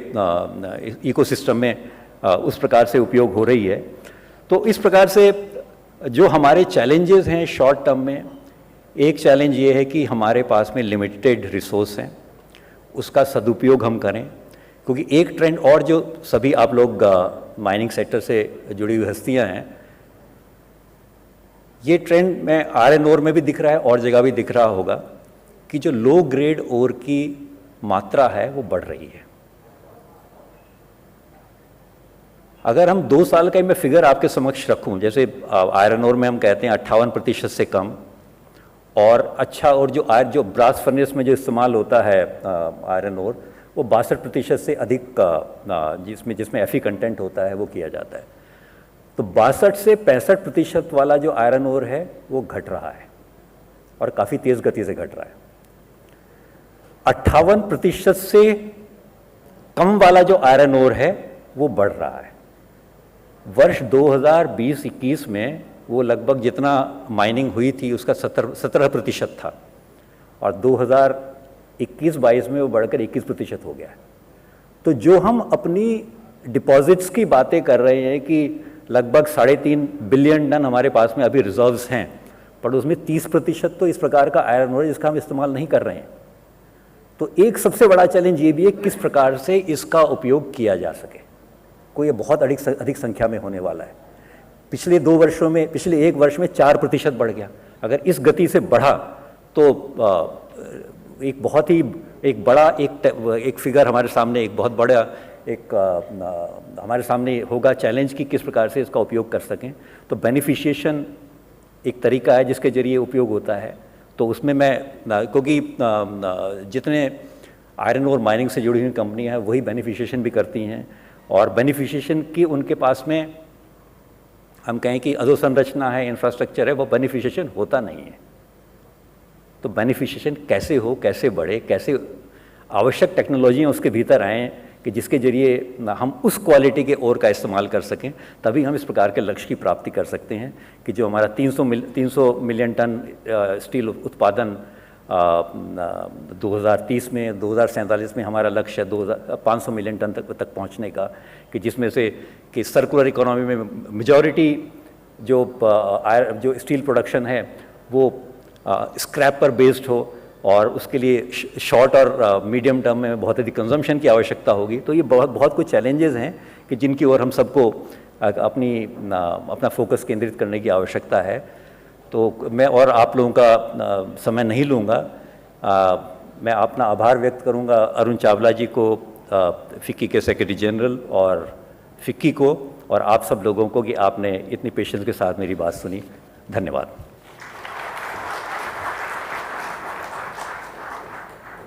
इकोसिस्टम में उस प्रकार से उपयोग हो रही है। तो इस प्रकार से जो हमारे चैलेंजेस हैं शॉर्ट टर्म में, एक चैलेंज ये है कि हमारे पास में लिमिटेड रिसोर्स हैं, उसका सदुपयोग हम करें। क्योंकि एक ट्रेंड और जो सभी आप लोग माइनिंग सेक्टर से जुड़ी हुई हस्तियां हैं, ये ट्रेंड में आयरन ओर में भी दिख रहा है और जगह भी दिख रहा होगा कि जो लो ग्रेड ओर की मात्रा है वो बढ़ रही है। अगर हम 2 साल का मैं फिगर आपके समक्ष रखूं, जैसे आयरन ओर में हम कहते हैं 58% से कम, और अच्छा और जो ब्लास्ट फर्नेस में जो इस्तेमाल होता है आयरन ओर वो 62% से अधिक जिसमें एफी कंटेंट होता है वो किया जाता है। तो 62 से 65% वाला जो आयरन ओर है वो घट रहा है और काफ़ी तेज़ गति से घट रहा है। 58% से कम वाला जो आयरन ओर है वो बढ़ रहा है। वर्ष 2020-21 में वो लगभग जितना माइनिंग हुई थी उसका 17% था और 2021-22 में वो बढ़कर 21% हो गया है। तो जो हम अपनी डिपॉजिट्स की बातें कर रहे हैं कि लगभग 3.5 बिलियन टन हमारे पास में अभी रिजर्व्स हैं, पर उसमें 30% तो इस प्रकार का आयरन ओर है जिसका हम इस्तेमाल नहीं कर रहे हैं। तो एक सबसे बड़ा चैलेंज ये भी है किस प्रकार से इसका उपयोग किया जा सके, को ये बहुत अधिक संख्या में होने वाला है। पिछले 2 वर्षों में, पिछले 1 वर्ष में 4% बढ़ गया। अगर इस गति से बढ़ा तो एक बहुत ही एक बड़ा एक फिगर हमारे सामने, एक बहुत बड़ा हमारे सामने होगा चैलेंज कि किस प्रकार से इसका उपयोग कर सकें। तो बेनिफिशिएशन एक तरीका है जिसके जरिए उपयोग होता है। तो उसमें मैं, क्योंकि जितने आयरन और माइनिंग से जुड़ी हुई कंपनियां हैं वही बेनिफिशिएशन भी करती हैं, और बेनिफिशिएशन की उनके पास में हम कहें कि अधोसंरचना है, इंफ्रास्ट्रक्चर है, वो बेनिफिशिएशन होता नहीं है। तो बेनिफिशिएशन कैसे हो, कैसे बढ़े, कैसे आवश्यक टेक्नोलॉजियाँ उसके भीतर आएँ कि जिसके जरिए हम उस क्वालिटी के ओर का इस्तेमाल कर सकें, तभी हम इस प्रकार के लक्ष्य की प्राप्ति कर सकते हैं कि जो हमारा 300 मिलियन टन स्टील उत्पादन 2030 में, 2047 में हमारा लक्ष्य है 500 मिलियन टन तक पहुंचने का, कि जिसमें से कि सर्कुलर इकोनॉमी में मेजॉरिटी जो स्टील प्रोडक्शन है वो स्क्रैप पर बेस्ड हो, और उसके लिए शॉर्ट और मीडियम टर्म में बहुत अधिक कंजम्पशन की आवश्यकता होगी। तो ये बहुत कुछ चैलेंजेस हैं कि जिनकी ओर हम सबको अपना फोकस केंद्रित करने की आवश्यकता है। तो मैं और आप लोगों का समय नहीं लूँगा। मैं अपना आभार व्यक्त करूँगा अरुण चावला जी को, फिक्की के सेक्रेटरी जनरल, और फिक्की को, और आप सब लोगों को कि आपने इतनी पेशेंस के साथ मेरी बात सुनी। धन्यवाद।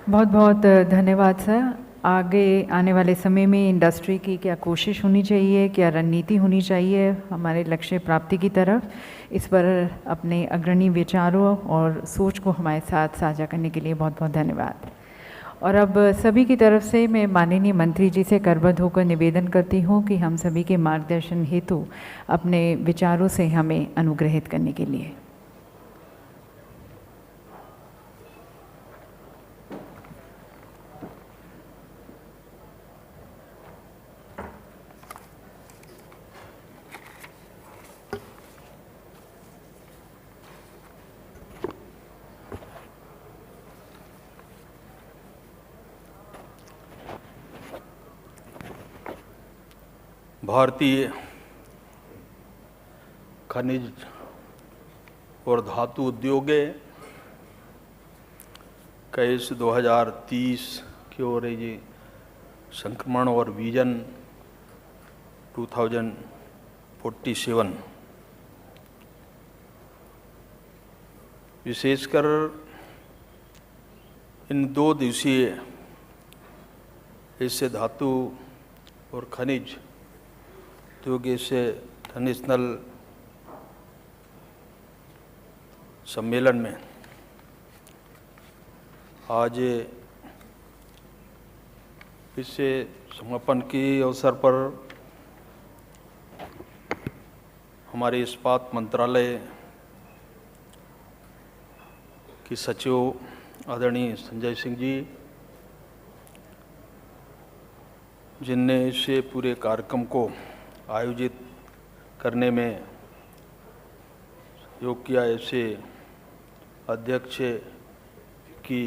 बहुत बहुत धन्यवाद सर। आगे आने वाले समय में इंडस्ट्री की क्या कोशिश होनी चाहिए, क्या रणनीति होनी चाहिए हमारे लक्ष्य प्राप्ति की तरफ, इस पर अपने अग्रणी विचारों और सोच को हमारे साथ साझा करने के लिए बहुत बहुत धन्यवाद। और अब सभी की तरफ से मैं माननीय मंत्री जी से करबद्ध होकर निवेदन करती हूँ कि हम सभी के मार्गदर्शन हेतु अपने विचारों से हमें अनुग्रहित करने के लिए। भारतीय खनिज और धातु उद्योग का इस 2030 की ओर ये संक्रमण और विजन 2047 विशेषकर इन 2 दिवसीय इससे धातु और खनिज उद्योग से इंटरनेशनल सम्मेलन में आज इससे समापन के अवसर पर हमारे इस्पात मंत्रालय के सचिव आदरणीय संजय सिंह जी, जिनने इसे पूरे कार्यक्रम को आयोजित करने में सहयोग किया, ऐसे अध्यक्ष की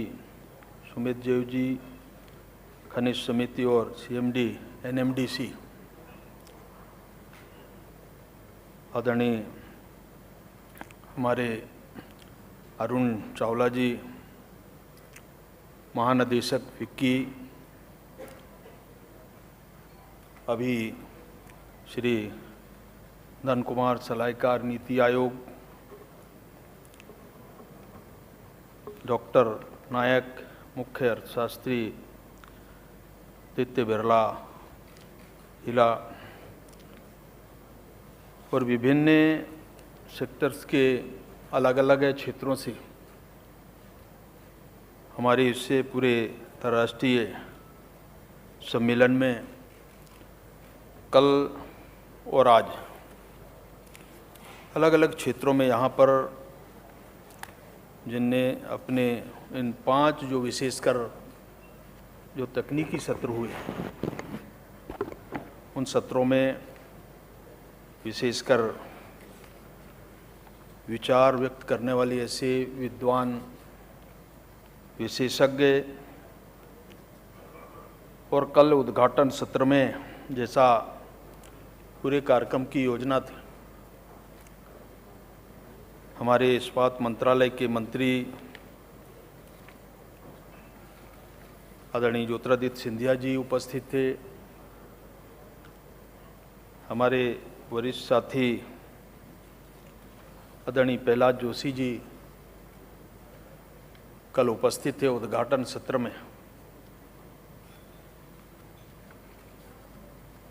सुमित देव जी, खनिज समिति और सीएमडी एनएमडीसी आदरणीय हमारे अरुण चावला जी, महानिदेशक फिक्की, अभी श्री धन कुमार सलाहकार नीति आयोग, डॉक्टर नायक मुख्य अर्थशास्त्री आदित्य बिरला, हिला और विभिन्न सेक्टर्स के अलग अलग क्षेत्रों से हमारे इससे पूरे अंतर्राष्ट्रीय सम्मेलन में कल और आज अलग अलग क्षेत्रों में यहाँ पर जिनने अपने इन 5 जो विशेषकर जो तकनीकी सत्र हुए उन सत्रों में विशेषकर विचार व्यक्त करने वाले ऐसे विद्वान विशेषज्ञ और कल उद्घाटन सत्र में जैसा पूरे कार्यक्रम की योजना थी, हमारे इस्पात मंत्रालय के मंत्री आदरणीय ज्योतिरादित्य सिंधिया जी उपस्थित थे, हमारे वरिष्ठ साथी आदरणीय प्रहलाद जोशी जी कल उपस्थित थे उद्घाटन सत्र में।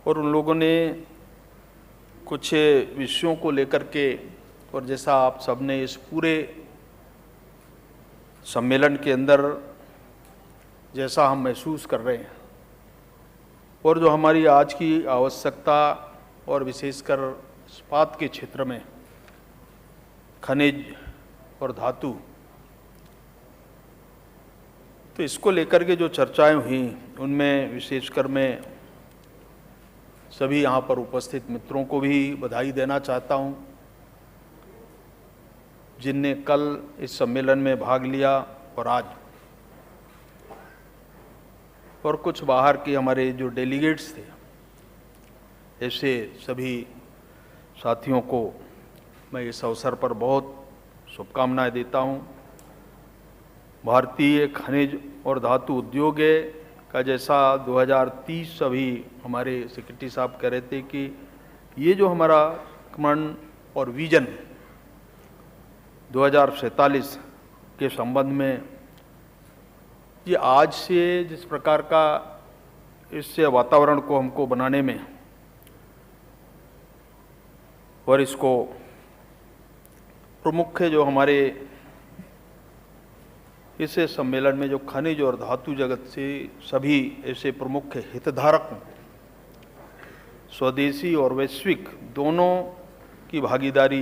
और उन लोगों ने कुछ विषयों को लेकर के, और जैसा आप सबने इस पूरे सम्मेलन के अंदर जैसा हम महसूस कर रहे हैं, और जो हमारी आज की आवश्यकता और विशेषकर इस्पात के क्षेत्र में खनिज और धातु, तो इसको लेकर के जो चर्चाएं हुई उनमें विशेषकर मैं सभी यहाँ पर उपस्थित मित्रों को भी बधाई देना चाहता हूँ जिनने कल इस सम्मेलन में भाग लिया और आज, और कुछ बाहर के हमारे जो डेलीगेट्स थे, ऐसे सभी साथियों को मैं इस अवसर पर बहुत शुभकामनाएं देता हूँ। भारतीय खनिज और धातु उद्योग का जैसा 2030 अभी हमारे सेक्रेटरी साहब कह रहे थे कि ये जो हमारा कमांड और विजन 2047 के संबंध में, ये आज से जिस प्रकार का इससे वातावरण को हमको बनाने में और इसको प्रमुख जो हमारे इस सम्मेलन में जो खनिज और धातु जगत से सभी ऐसे प्रमुख हितधारक स्वदेशी और वैश्विक दोनों की भागीदारी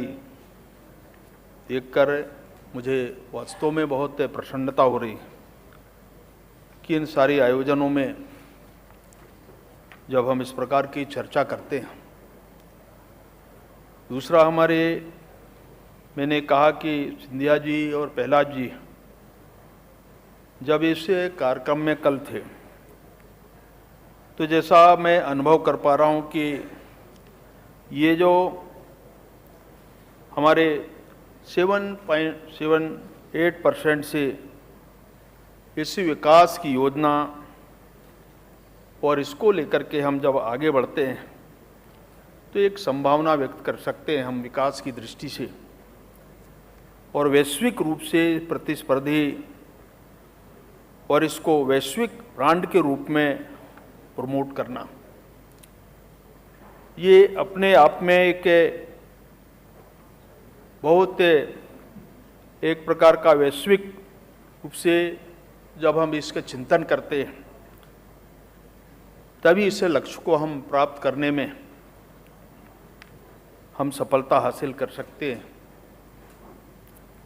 देखकर मुझे वास्तव में बहुत प्रसन्नता हो रही कि इन सारे आयोजनों में जब हम इस प्रकार की चर्चा करते हैं। दूसरा, हमारे मैंने कहा कि सिंधिया जी और प्रहलाद जी जब इस कार्यक्रम में कल थे तो जैसा मैं अनुभव कर पा रहा हूँ कि ये जो हमारे 7.78% से इस विकास की योजना और इसको लेकर के हम जब आगे बढ़ते हैं तो एक संभावना व्यक्त कर सकते हैं हम विकास की दृष्टि से, और वैश्विक रूप से प्रतिस्पर्धी और इसको वैश्विक ब्रांड के रूप में प्रमोट करना, ये अपने आप में एक बहुत एक प्रकार का वैश्विक रूप से जब हम इसका चिंतन करते हैं तभी इस लक्ष्य को हम प्राप्त करने में हम सफलता हासिल कर सकते हैं।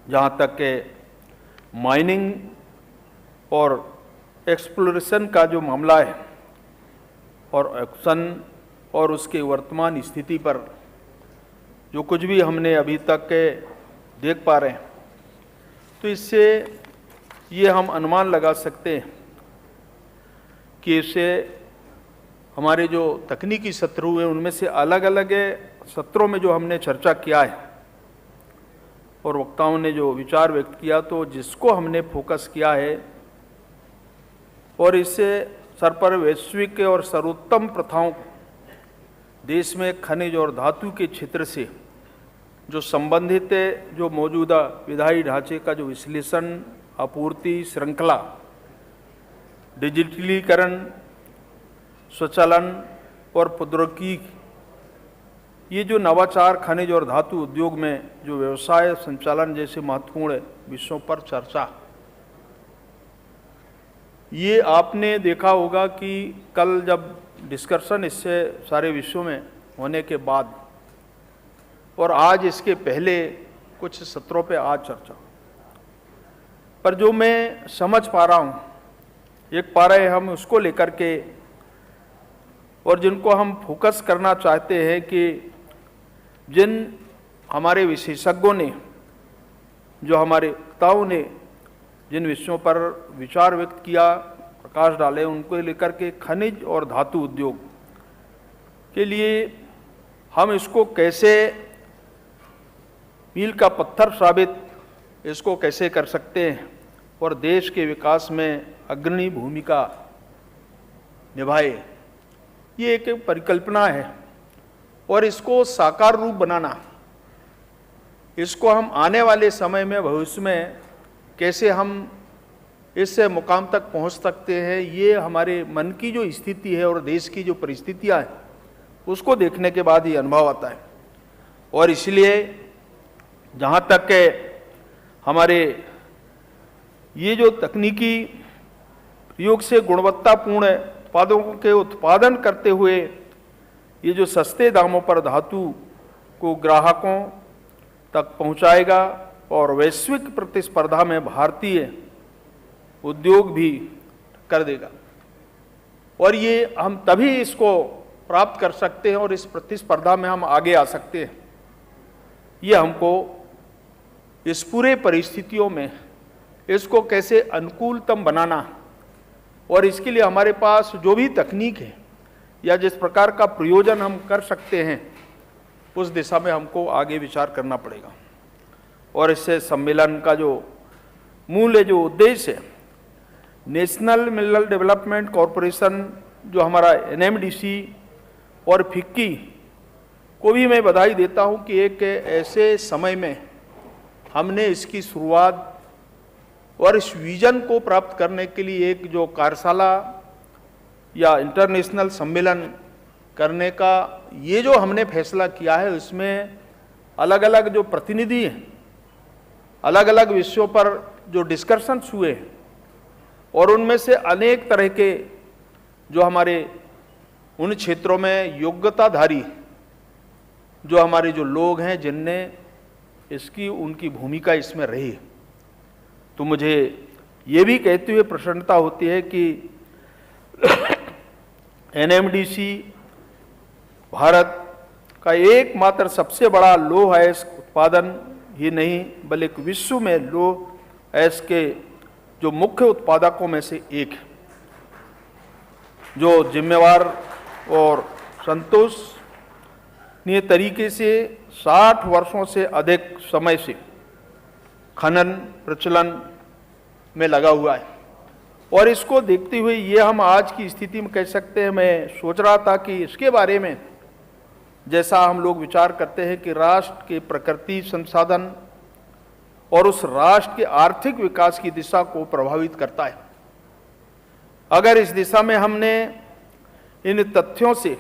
जहाँ तक के माइनिंग और एक्सप्लोरेशन का जो मामला है और एक्शन और उसके वर्तमान स्थिति पर जो कुछ भी हमने अभी तक के देख पा रहे हैं, तो इससे ये हम अनुमान लगा सकते हैं कि इससे हमारे जो तकनीकी सत्र हुए उनमें से अलग अलग सत्रों में जो हमने चर्चा किया है और वक्ताओं ने जो विचार व्यक्त किया, तो जिसको हमने फोकस किया है और इससे सर पर वैश्विक और सर्वोत्तम प्रथाओं देश में खनिज और धातु के क्षेत्र से जो संबंधित जो मौजूदा विधायी ढांचे का जो विश्लेषण, आपूर्ति श्रृंखला, डिजिटलीकरण, स्वचालन और प्रौद्योगिकी ये जो नवाचार खनिज और धातु उद्योग में जो व्यवसाय संचालन जैसे महत्वपूर्ण विषयों पर चर्चा, ये आपने देखा होगा कि कल जब डिस्कशन इससे सारे विषयों में होने के बाद और आज इसके पहले कुछ सत्रों पे आज चर्चा, पर जो मैं समझ पा रहा हूँ, एक पारा है हम उसको लेकर के और जिनको हम फोकस करना चाहते हैं कि जिन हमारे विशेषज्ञों ने, जो हमारे वक्ताओं ने जिन विषयों पर विचार व्यक्त किया, प्रकाश डाले, उनको लेकर के खनिज और धातु उद्योग के लिए हम इसको कैसे मील का पत्थर साबित इसको कैसे कर सकते हैं और देश के विकास में अग्रणी भूमिका निभाए, ये एक परिकल्पना है। और इसको साकार रूप बनाना, इसको हम आने वाले समय में भविष्य में कैसे हम इससे मुकाम तक पहुंच सकते हैं, ये हमारे मन की जो स्थिति है और देश की जो परिस्थितियां हैं उसको देखने के बाद ही अनुभव आता है। और इसलिए जहाँ तक के हमारे ये जो तकनीकी प्रयोग से गुणवत्तापूर्ण उत्पादों के उत्पादन करते हुए ये जो सस्ते दामों पर धातु को ग्राहकों तक पहुंचाएगा और वैश्विक प्रतिस्पर्धा में भारतीय उद्योग भी कर देगा। और ये हम तभी इसको प्राप्त कर सकते हैं और इस प्रतिस्पर्धा में हम आगे आ सकते हैं। ये हमको इस पूरे परिस्थितियों में इसको कैसे अनुकूलतम बनाना और इसके लिए हमारे पास जो भी तकनीक है या जिस प्रकार का प्रयोजन हम कर सकते हैं उस दिशा में हमको आगे विचार करना पड़ेगा। और इससे सम्मेलन का जो मूल जो उद्देश्य है, नेशनल मिनरल डेवलपमेंट कॉरपोरेशन जो हमारा NMDC और फिक्की को भी मैं बधाई देता हूं कि एक ऐसे समय में हमने इसकी शुरुआत और इस विजन को प्राप्त करने के लिए एक जो कार्यशाला या इंटरनेशनल सम्मेलन करने का ये जो हमने फैसला किया है, इसमें अलग अलग जो प्रतिनिधि हैं, अलग अलग विषयों पर जो डिस्कशंस हुए और उनमें से अनेक तरह के जो हमारे उन क्षेत्रों में योग्यताधारी जो हमारे जो लोग हैं जिनने इसकी उनकी भूमिका इसमें रही, तो मुझे ये भी कहते हुए प्रसन्नता होती है कि NMDC भारत का एकमात्र सबसे बड़ा लौह अयस्क उत्पादन ही नहीं बल्कि विश्व में लौह अयस्क के जो मुख्य उत्पादकों में से एक है, जो जिम्मेवार और संतोषनीय तरीके से 60 वर्षों से अधिक समय से खनन प्रचलन में लगा हुआ है। और इसको देखते हुए ये हम आज की स्थिति में कह सकते हैं, मैं सोच रहा था कि इसके बारे में जैसा हम लोग विचार करते हैं कि राष्ट्र के प्रकृति संसाधन और उस राष्ट्र के आर्थिक विकास की दिशा को प्रभावित करता है। अगर इस दिशा में हमने इन तथ्यों से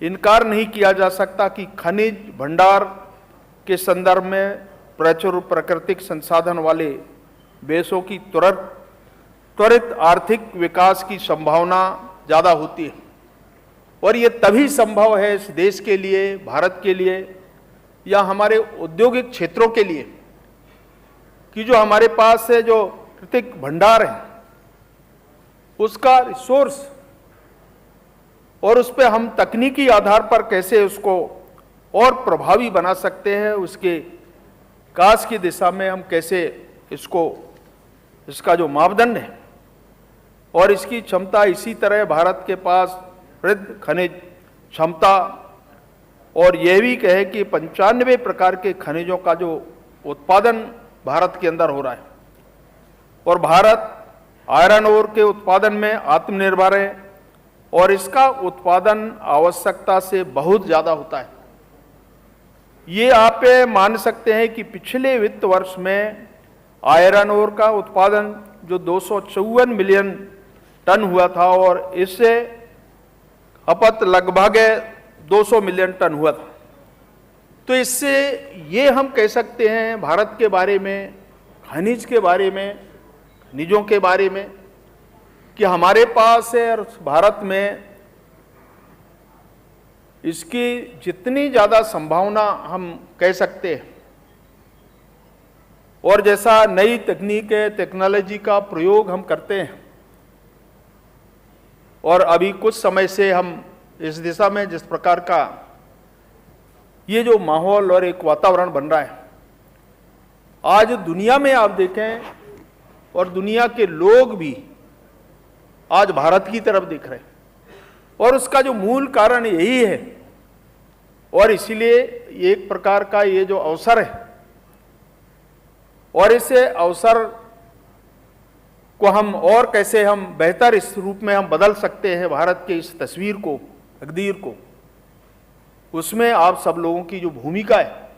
इनकार नहीं किया जा सकता कि खनिज भंडार के संदर्भ में प्रचुर प्राकृतिक संसाधन वाले देशों की त्वरित आर्थिक विकास की संभावना ज़्यादा होती है। और ये तभी संभव है इस देश के लिए, भारत के लिए या हमारे औद्योगिक क्षेत्रों के लिए कि जो हमारे पास है जो प्राकृतिक भंडार है उसका रिसोर्स और उस पर हम तकनीकी आधार पर कैसे उसको और प्रभावी बना सकते हैं, उसके विकास की दिशा में हम कैसे इसका जो मापदंड है और इसकी क्षमता, इसी तरह भारत के पास वृद्ध खनिज क्षमता और यह भी कहे कि 95 प्रकार के खनिजों का जो उत्पादन भारत के अंदर हो रहा है और भारत आयरन ओर के उत्पादन में आत्मनिर्भर है और इसका उत्पादन आवश्यकता से बहुत ज़्यादा होता है। ये आप मान सकते हैं कि पिछले वित्त वर्ष में आयरन ओर का उत्पादन जो 254 मिलियन टन हुआ था और इससे खपत लगभग 200 मिलियन टन हुआ था। तो इससे ये हम कह सकते हैं भारत के बारे में, खनिज के बारे में, खनिजों के बारे में, कि हमारे पास है और भारत में इसकी जितनी ज़्यादा संभावना हम कह सकते हैं, और जैसा नई तकनीक है, टेक्नोलॉजी का प्रयोग हम करते हैं, और अभी कुछ समय से हम इस दिशा में जिस प्रकार का ये जो माहौल और एक वातावरण बन रहा है, आज दुनिया में आप देखें और दुनिया के लोग भी आज भारत की तरफ देख रहे हैं, और उसका जो मूल कारण यही है, और इसीलिए एक प्रकार का ये जो अवसर है, और इसे अवसर को हम और कैसे हम बेहतर इस रूप में हम बदल सकते हैं भारत के इस तस्वीर को, तकदीर को, उसमें आप सब लोगों की जो भूमिका है,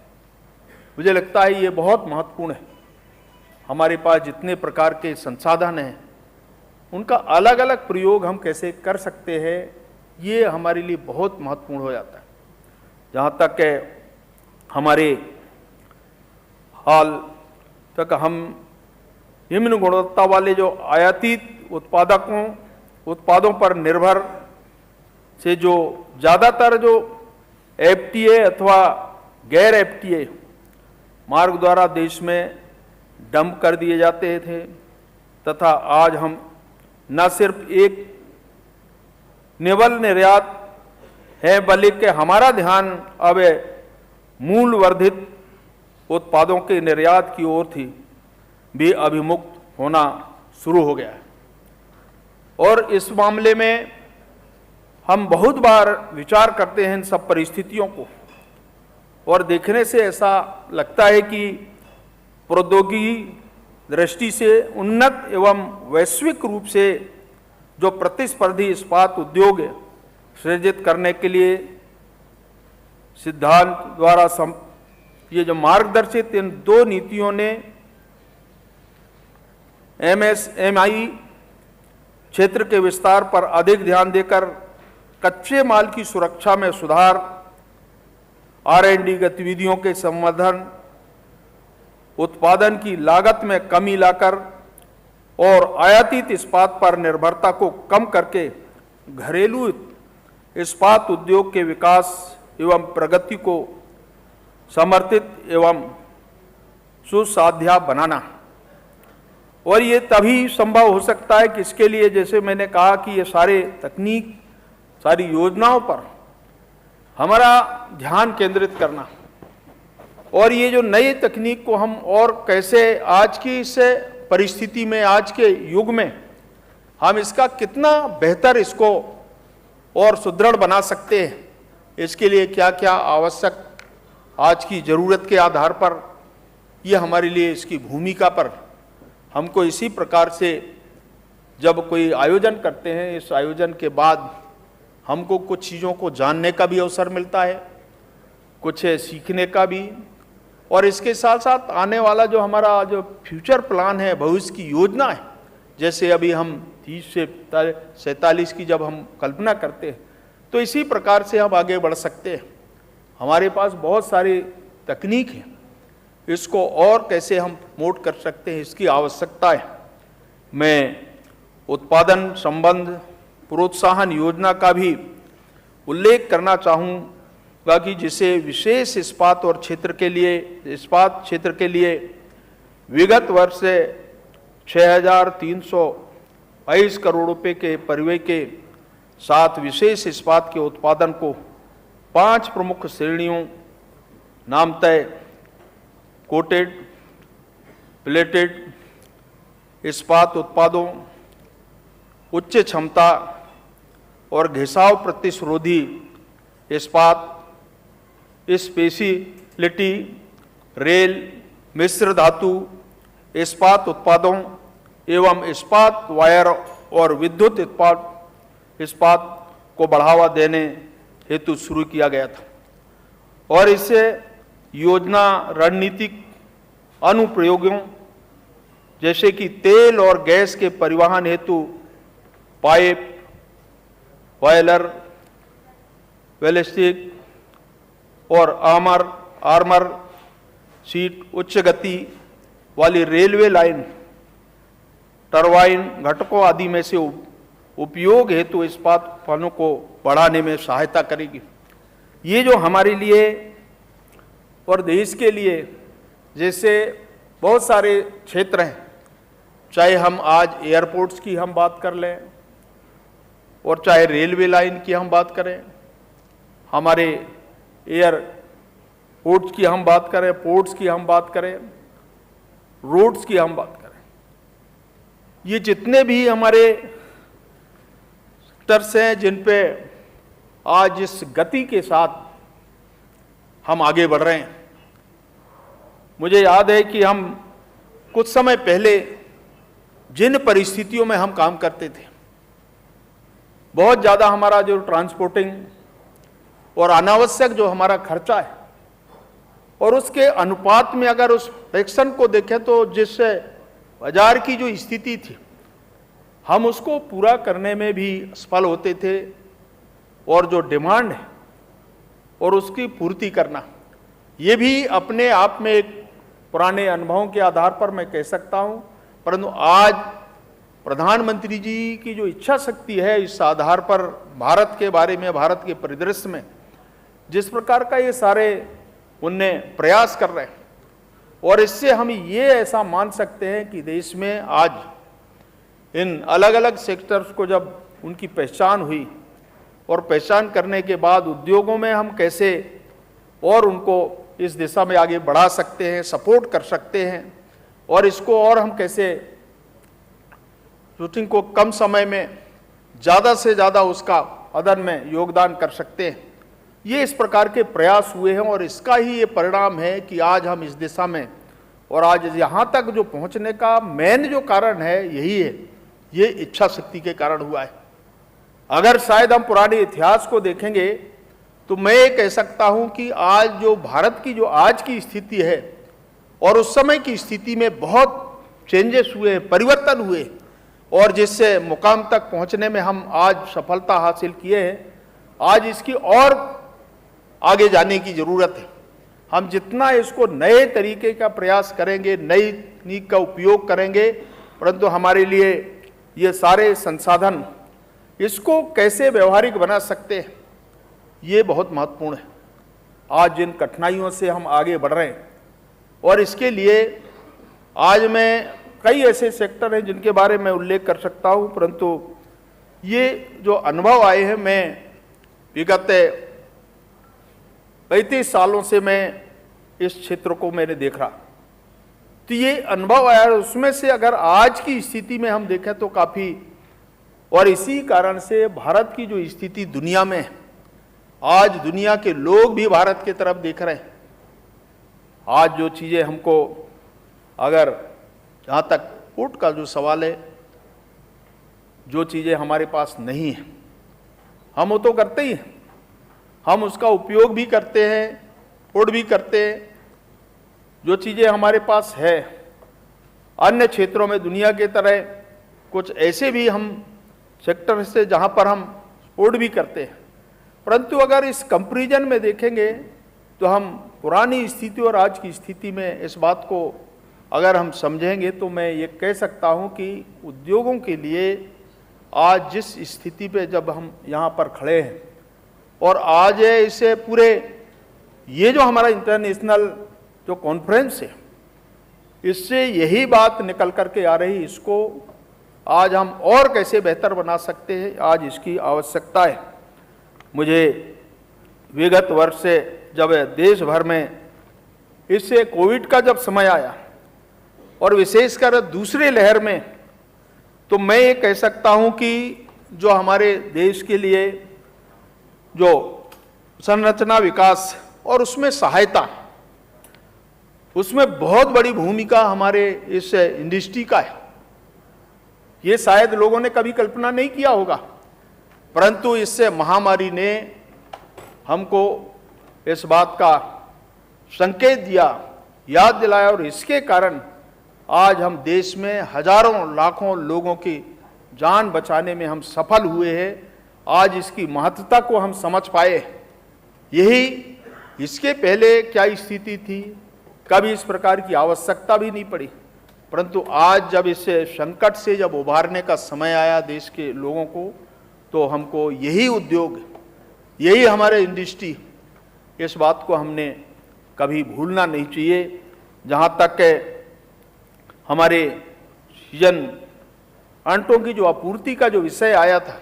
मुझे लगता है ये बहुत महत्वपूर्ण है। हमारे पास जितने प्रकार के संसाधन हैं, उनका अलग अलग प्रयोग हम कैसे कर सकते हैं, ये हमारे लिए बहुत महत्वपूर्ण हो जाता है। जहाँ तक है हमारे हाल तक हम निम्न गुणवत्ता वाले जो आयातित उत्पादों पर निर्भर से जो ज़्यादातर जो एफटीए अथवा गैर एफटीए मार्ग द्वारा देश में डंप कर दिए जाते थे, तथा आज हम न सिर्फ एक निवल निर्यात है, बल्कि हमारा ध्यान अब मूल वर्धित उत्पादों के निर्यात की ओर थी भी अभिमुक्त होना शुरू हो गया है। और इस मामले में हम बहुत बार विचार करते हैं इन सब परिस्थितियों को, और देखने से ऐसा लगता है कि प्रौद्योगिकी दृष्टि से उन्नत एवं वैश्विक रूप से जो प्रतिस्पर्धी इस्पात उद्योग है, सृजित करने के लिए सिद्धांत द्वारा ये जो मार्गदर्शित इन दो नीतियों ने एमएसएमई क्षेत्र के विस्तार पर अधिक ध्यान देकर कच्चे माल की सुरक्षा में सुधार, आर&डी गतिविधियों के संवर्धन, उत्पादन की लागत में कमी लाकर और आयातित इस्पात पर निर्भरता को कम करके घरेलू इस्पात उद्योग के विकास एवं प्रगति को समर्थित एवं सुसाध्य बनाना। और ये तभी संभव हो सकता है कि इसके लिए, जैसे मैंने कहा, कि ये सारे तकनीक, सारी योजनाओं पर हमारा ध्यान केंद्रित करना, और ये जो नई तकनीक को हम और कैसे आज की इस परिस्थिति में, आज के युग में हम इसका कितना बेहतर इसको और सुदृढ़ बना सकते हैं, इसके लिए क्या क्या आवश्यक आज की ज़रूरत के आधार पर, ये हमारे लिए इसकी भूमिका पर हमको इसी प्रकार से जब कोई आयोजन करते हैं, इस आयोजन के बाद हमको कुछ चीज़ों को जानने का भी अवसर मिलता है, कुछ सीखने का भी, और इसके साथ साथ आने वाला जो हमारा जो फ्यूचर प्लान है, भविष्य की योजना है, जैसे अभी हम 30 से 47 की जब हम कल्पना करते हैं, तो इसी प्रकार से हम आगे बढ़ सकते हैं। हमारे पास बहुत सारी तकनीक है, इसको और कैसे हम प्रमोट कर सकते हैं, इसकी आवश्यकता है। मैं उत्पादन संबंध प्रोत्साहन योजना का भी उल्लेख करना चाहूँगा कि जिसे विशेष इस्पात क्षेत्र के लिए विगत वर्ष से 6,322 करोड़ रुपए के परिव्यय के साथ विशेष इस्पात के उत्पादन को 5 प्रमुख श्रेणियों नामतः कोटेड, प्लेटेड इस्पात उत्पादों, उच्च क्षमता और घिसाव प्रतिरोधी इस्पात, स्पेशलिटी रेल, मिश्र धातु इस्पात उत्पादों एवं इस्पात वायर और विद्युत इस्पात को बढ़ावा देने हेतु शुरू किया गया था। और इससे योजना रणनीतिक अनुप्रयोगों जैसे कि तेल और गैस के परिवहन हेतु पाइप, बॉयलर, बैलिस्टिक और आर्मर आर्मर सीट, उच्च गति वाली रेलवे लाइन, टरबाइन घटकों आदि में से उपयोग हेतु इस्पात उत्पादों को बढ़ाने में सहायता करेगी। ये जो हमारे लिए और देश के लिए जैसे बहुत सारे क्षेत्र हैं, चाहे हम आज एयरपोर्ट्स की हम बात कर लें और चाहे रेलवे लाइन की हम बात करें, हमारे एयरपोर्ट्स की हम बात करें, पोर्ट्स की हम बात करें, रोड्स की हम बात करें, ये जितने भी हमारे सेक्टर्स हैं जिन पे आज इस गति के साथ हम आगे बढ़ रहे हैं। मुझे याद है कि हम कुछ समय पहले जिन परिस्थितियों में हम काम करते थे, बहुत ज़्यादा हमारा जो ट्रांसपोर्टिंग और अनावश्यक जो हमारा खर्चा है, और उसके अनुपात में अगर उस फ्रैक्शन को देखें तो जिससे बाजार की जो स्थिति थी हम उसको पूरा करने में भी असफल होते थे, और जो डिमांड है और उसकी पूर्ति करना, ये भी अपने आप में एक पुराने अनुभवों के आधार पर मैं कह सकता हूँ। परंतु आज प्रधानमंत्री जी की जो इच्छा शक्ति है, इस आधार पर भारत के बारे में, भारत के परिदृश्य में जिस प्रकार का ये सारे उनने प्रयास कर रहे हैं, और इससे हम ये ऐसा मान सकते हैं कि देश में आज इन अलग अलग सेक्टर्स को जब उनकी पहचान हुई, और पहचान करने के बाद उद्योगों में हम कैसे और उनको इस दिशा में आगे बढ़ा सकते हैं, सपोर्ट कर सकते हैं, और इसको और हम कैसे शूटिंग को कम समय में ज़्यादा से ज़्यादा उसका अदन में योगदान कर सकते हैं, ये इस प्रकार के प्रयास हुए हैं। और इसका ही ये परिणाम है कि आज हम इस दिशा में, और आज यहाँ तक जो पहुँचने का मेन जो कारण है यही है, ये इच्छा शक्ति के कारण हुआ है। अगर शायद हम पुराने इतिहास को देखेंगे तो मैं ये कह सकता हूँ कि आज जो भारत की जो आज की स्थिति है और उस समय की स्थिति में बहुत चेंजेस हुए, परिवर्तन हुए, और जिससे मुकाम तक पहुंचने में हम आज सफलता हासिल किए हैं। आज इसकी और आगे जाने की ज़रूरत है। हम जितना इसको नए तरीके का प्रयास करेंगे, नई तकनीक का उपयोग करेंगे, परंतु हमारे लिए ये सारे संसाधन इसको कैसे व्यवहारिक बना सकते हैं, ये बहुत महत्वपूर्ण है। आज जिन कठिनाइयों से हम आगे बढ़ रहे हैं, और इसके लिए आज मैं कई ऐसे सेक्टर हैं जिनके बारे में उल्लेख कर सकता हूं, परंतु ये जो अनुभव आए हैं, मैं विगत 35 सालों से मैं इस क्षेत्र को मैंने देख रहा, तो ये अनुभव आया, उसमें से अगर आज की स्थिति में हम देखें तो काफ़ी, और इसी कारण से भारत की जो स्थिति दुनिया में है, आज दुनिया के लोग भी भारत की तरफ देख रहे हैं। आज जो चीज़ें हमको, अगर जहाँ तक फूड का जो सवाल है, जो चीज़ें हमारे पास नहीं है हम वो तो करते ही हैं, हम उसका उपयोग भी करते हैं, फूड भी करते हैं। जो चीज़ें हमारे पास है, अन्य क्षेत्रों में दुनिया के तरह कुछ ऐसे भी हम सेक्टर से जहाँ पर हम फूड भी करते हैं, परंतु अगर इस कंपैरिजन में देखेंगे तो हम पुरानी स्थिति और आज की स्थिति में इस बात को अगर हम समझेंगे तो मैं ये कह सकता हूँ कि उद्योगों के लिए आज जिस स्थिति पे जब हम यहाँ पर खड़े हैं, और आज इसे पूरे ये जो हमारा इंटरनेशनल जो कॉन्फ्रेंस है, इससे यही बात निकल करके आ रही, इसको आज हम और कैसे बेहतर बना सकते हैं, आज इसकी आवश्यकता है। मुझे विगत वर्ष से जब देश भर में इससे कोविड का जब समय आया, और विशेषकर दूसरे लहर में, तो मैं ये कह सकता हूँ कि जो हमारे देश के लिए जो संरचना विकास और उसमें सहायता, उसमें बहुत बड़ी भूमिका हमारे इस इंडस्ट्री का है। ये शायद लोगों ने कभी कल्पना नहीं किया होगा, परंतु इससे महामारी ने हमको इस बात का संकेत दिया, याद दिलाया, और इसके कारण आज हम देश में हजारों लाखों लोगों की जान बचाने में हम सफल हुए हैं। आज इसकी महत्वता को हम समझ पाए। यही इसके पहले क्या स्थिति थी, कभी इस प्रकार की आवश्यकता भी नहीं पड़ी, परंतु आज जब इस संकट से जब उभारने का समय आया देश के लोगों को, तो हमको यही उद्योग, यही हमारे इंडस्ट्री, इस बात को हमने कभी भूलना नहीं चाहिए। जहाँ तक हमारे सीजन अंटों की जो आपूर्ति का जो विषय आया था,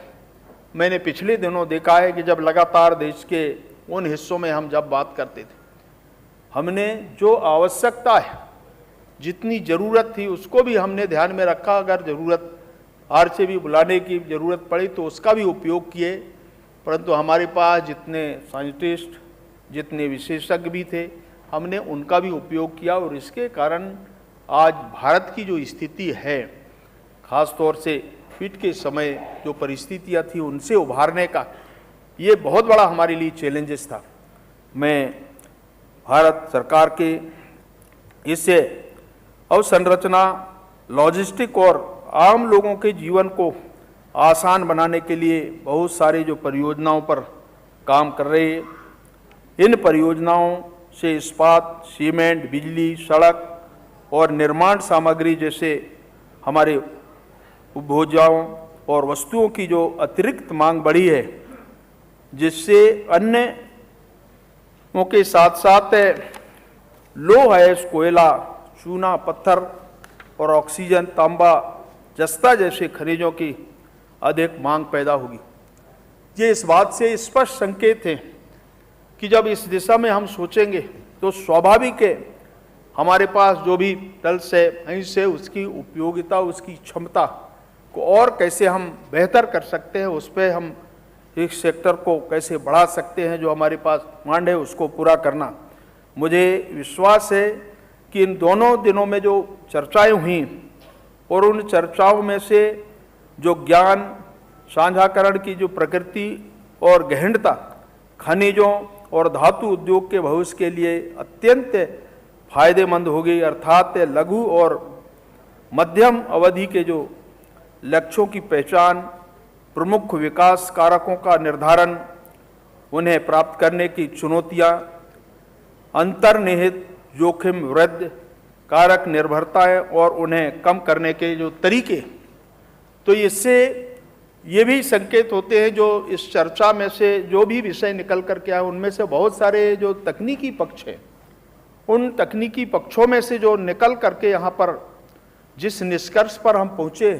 मैंने पिछले दिनों देखा है कि जब लगातार देश के उन हिस्सों में हम जब बात करते थे, हमने जो आवश्यकता है, जितनी ज़रूरत थी, उसको भी हमने ध्यान में रखा। अगर ज़रूरत बाहर से भी बुलाने की ज़रूरत पड़ी तो उसका भी उपयोग किए, परंतु हमारे पास जितने साइंटिस्ट, जितने विशेषज्ञ भी थे, हमने उनका भी उपयोग किया और इसके कारण आज भारत की जो स्थिति है, ख़ास तौर से फिट के समय जो परिस्थितियाँ थी उनसे उभारने का ये बहुत बड़ा हमारे लिए चैलेंजेस था। मैं भारत सरकार के इससे अवसंरचना, लॉजिस्टिक और आम लोगों के जीवन को आसान बनाने के लिए बहुत सारे जो परियोजनाओं पर काम कर रहे हैं। इन परियोजनाओं से इस्पात, सीमेंट, बिजली, सड़क और निर्माण सामग्री जैसे हमारे उपभोक्ताओं और वस्तुओं की जो अतिरिक्त मांग बढ़ी है, जिससे अन्यों के साथ साथ लोह, अयस्क, कोयला, चूना, पत्थर और ऑक्सीजन, तांबा, जस्ता जैसे खनिजों की अधिक मांग पैदा होगी। ये इस बात से स्पष्ट संकेत है कि जब इस दिशा में हम सोचेंगे तो स्वाभाविक है हमारे पास जो भी टल्स है, हिस्स है, उसकी उपयोगिता, उसकी क्षमता को और कैसे हम बेहतर कर सकते हैं, उस पर हम इस सेक्टर को कैसे बढ़ा सकते हैं, जो हमारे पास मांड है उसको पूरा करना। मुझे विश्वास है कि इन दोनों दिनों में जो चर्चाएं हुई और उन चर्चाओं में से जो ज्ञान साझाकरण की जो प्रकृति और गहनता खनिजों और धातु उद्योग के भविष्य के लिए अत्यंत फायदेमंद होगी। अर्थात लघु और मध्यम अवधि के जो लक्ष्यों की पहचान, प्रमुख विकास कारकों का निर्धारण, उन्हें प्राप्त करने की चुनौतियां, अंतर्निहित जोखिम वृद्धि कारक निर्भरताएं और उन्हें कम करने के जो तरीके, तो इससे ये भी संकेत होते हैं जो इस चर्चा में से जो भी विषय निकल करके आए उनमें से बहुत सारे जो तकनीकी पक्ष हैं, उन तकनीकी पक्षों में से जो निकल करके यहाँ पर जिस निष्कर्ष पर हम पहुँचे,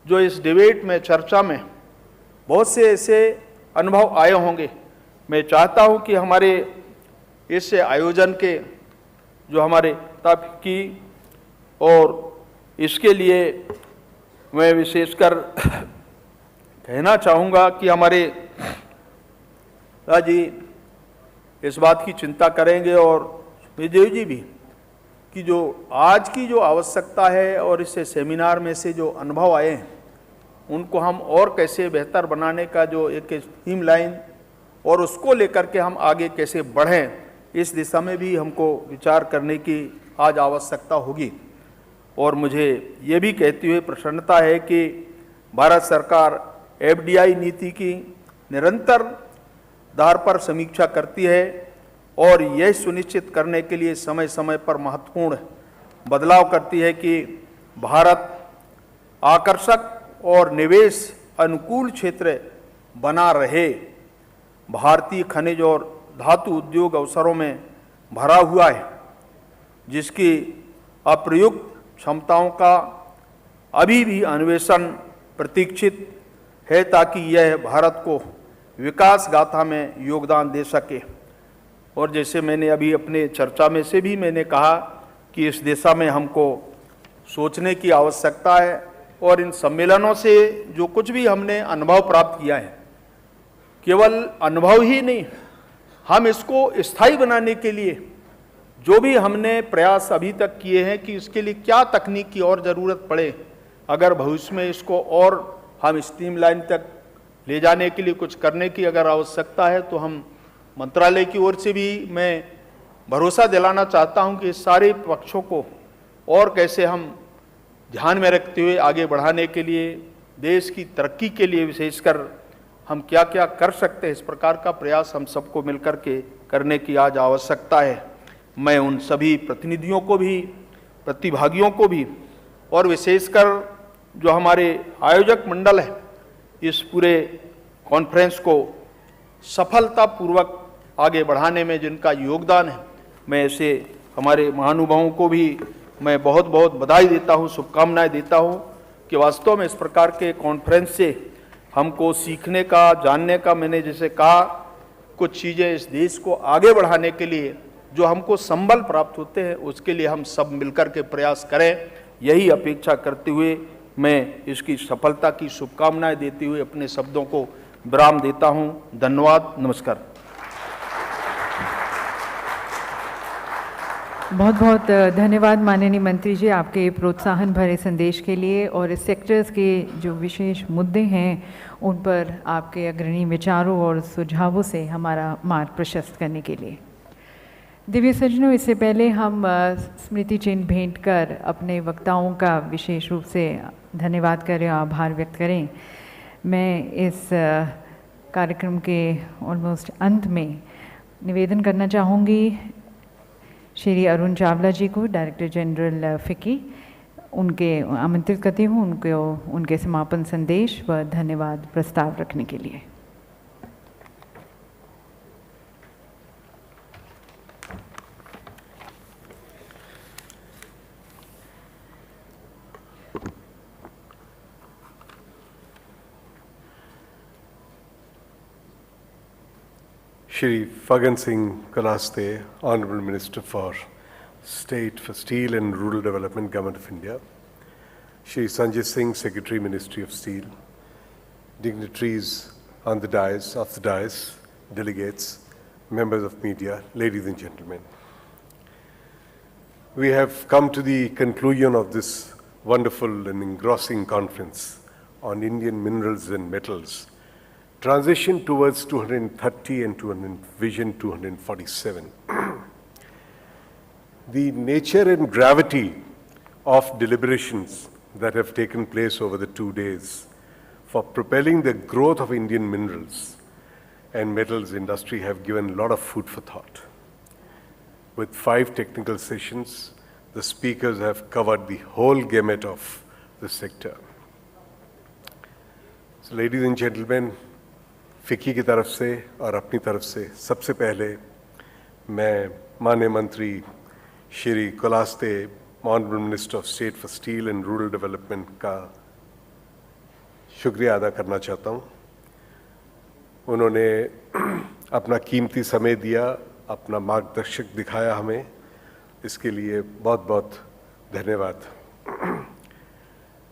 जो इस डिबेट में, चर्चा में बहुत से ऐसे अनुभव आए होंगे। मैं चाहता हूँ कि हमारे इस आयोजन के जो हमारे ताफिकी और इसके लिए मैं विशेषकर कहना चाहूँगा कि हमारे जी इस बात की चिंता करेंगे और विजय जी भी, कि जो आज की जो आवश्यकता है और इस सेमिनार में से जो अनुभव आए हैं उनको हम और कैसे बेहतर बनाने का जो एक थीम लाइन और उसको लेकर के हम आगे कैसे बढ़ें, इस दिशा में भी हमको विचार करने की आज आवश्यकता होगी। और मुझे ये भी कहते हुए प्रसन्नता है कि भारत सरकार FDI नीति की निरंतर आधार पर समीक्षा करती है और यह सुनिश्चित करने के लिए समय समय पर महत्वपूर्ण बदलाव करती है कि भारत आकर्षक और निवेश अनुकूल क्षेत्र बना रहे। भारतीय खनिज और धातु उद्योग अवसरों में भरा हुआ है, जिसकी अप्रयुक्त क्षमताओं का अभी भी अन्वेषण प्रतीक्षित है, ताकि यह भारत को विकास गाथा में योगदान दे सके। और जैसे मैंने अभी अपने चर्चा में से भी मैंने कहा कि इस दिशा में हमको सोचने की आवश्यकता है और इन सम्मेलनों से जो कुछ भी हमने अनुभव प्राप्त किया है, केवल अनुभव ही नहीं, हम इसको स्थायी बनाने के लिए जो भी हमने प्रयास अभी तक किए हैं कि इसके लिए क्या तकनीक की और ज़रूरत पड़े, अगर भविष्य में इसको और हम स्ट्रीमलाइन तक ले जाने के लिए कुछ करने की अगर आवश्यकता है, तो हम मंत्रालय की ओर से भी मैं भरोसा दिलाना चाहता हूं कि इस सारे पक्षों को और कैसे हम ध्यान में रखते हुए आगे बढ़ाने के लिए, देश की तरक्की के लिए विशेषकर हम क्या क्या कर सकते हैं, इस प्रकार का प्रयास हम सबको मिलकर के करने की आज आवश्यकता है। मैं उन सभी प्रतिनिधियों को भी, प्रतिभागियों को भी और विशेषकर जो हमारे आयोजक मंडल है, इस पूरे कॉन्फ्रेंस को सफलतापूर्वक आगे बढ़ाने में जिनका योगदान है, मैं ऐसे हमारे महानुभावों को भी मैं बहुत बहुत बधाई देता हूँ, शुभकामनाएं देता हूँ कि वास्तव में इस प्रकार के कॉन्फ्रेंस से हमको सीखने का, जानने का, मैंने जैसे कहा, कुछ चीज़ें इस देश को आगे बढ़ाने के लिए जो हमको संबल प्राप्त होते हैं, उसके लिए हम सब मिलकर के प्रयास करें, यही अपेक्षा करते हुए मैं इसकी सफलता की शुभकामनाएं देते हुए अपने शब्दों को विराम देता हूं। धन्यवाद, नमस्कार। बहुत बहुत धन्यवाद माननीय मंत्री जी, आपके प्रोत्साहन भरे संदेश के लिए और इस सेक्टर्स के जो विशेष मुद्दे हैं उन पर आपके अग्रणी विचारों और सुझावों से हमारा मार्ग प्रशस्त करने के लिए। दिव्य सज्जनों, इससे पहले हम स्मृति चिन्ह भेंट कर अपने वक्ताओं का विशेष रूप से धन्यवाद करें, आभार व्यक्त करें। मैं इस कार्यक्रम के ऑलमोस्ट अंत में निवेदन करना चाहूँगी श्री अरुण चावला जी को, डायरेक्टर जनरल फिक्की, उनके आमंत्रित करती हूँ उनके समापन संदेश व धन्यवाद प्रस्ताव रखने के लिए। Shri Fagan Singh Kalaste, Honorable Minister for State for Steel and Rural Development, Government of India, Shri Sanjay Singh, Secretary, Ministry of Steel, dignitaries on the dais, delegates, members of media, ladies and gentlemen. We have come to the conclusion of this wonderful and engrossing conference on Indian minerals and metals, transition towards 230 and Vision 247. The nature and gravity of deliberations that have taken place over the 2 days for propelling the growth of Indian minerals and metals industry have given a lot of food for thought. With 5 technical sessions, the speakers have covered the whole gamut of the sector. So, ladies and gentlemen, FICCI की तरफ से और अपनी तरफ से सबसे पहले मैं माननीय मंत्री Shri Kulaste, honourable minister of state for steel and rural development का शुक्रिया अदा करना चाहता हूं। उन्होंने अपना कीमती समय दिया, अपना मार्गदर्शक दिखाया हमें, इसके लिए बहुत बहुत धन्यवाद।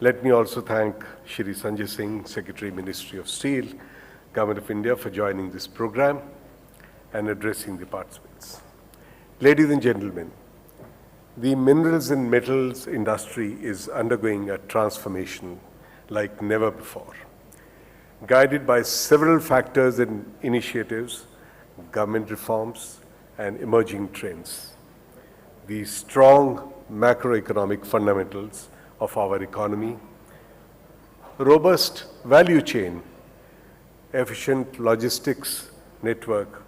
Let me also thank Shri Sanjay Singh, Secretary, Ministry of Steel, Government of India, for joining this program and addressing the participants. Ladies and gentlemen, the minerals and metals industry is undergoing a transformation like never before, guided by several factors and initiatives, government reforms, and emerging trends. The strong macroeconomic fundamentals of our economy, robust value chain, efficient logistics network,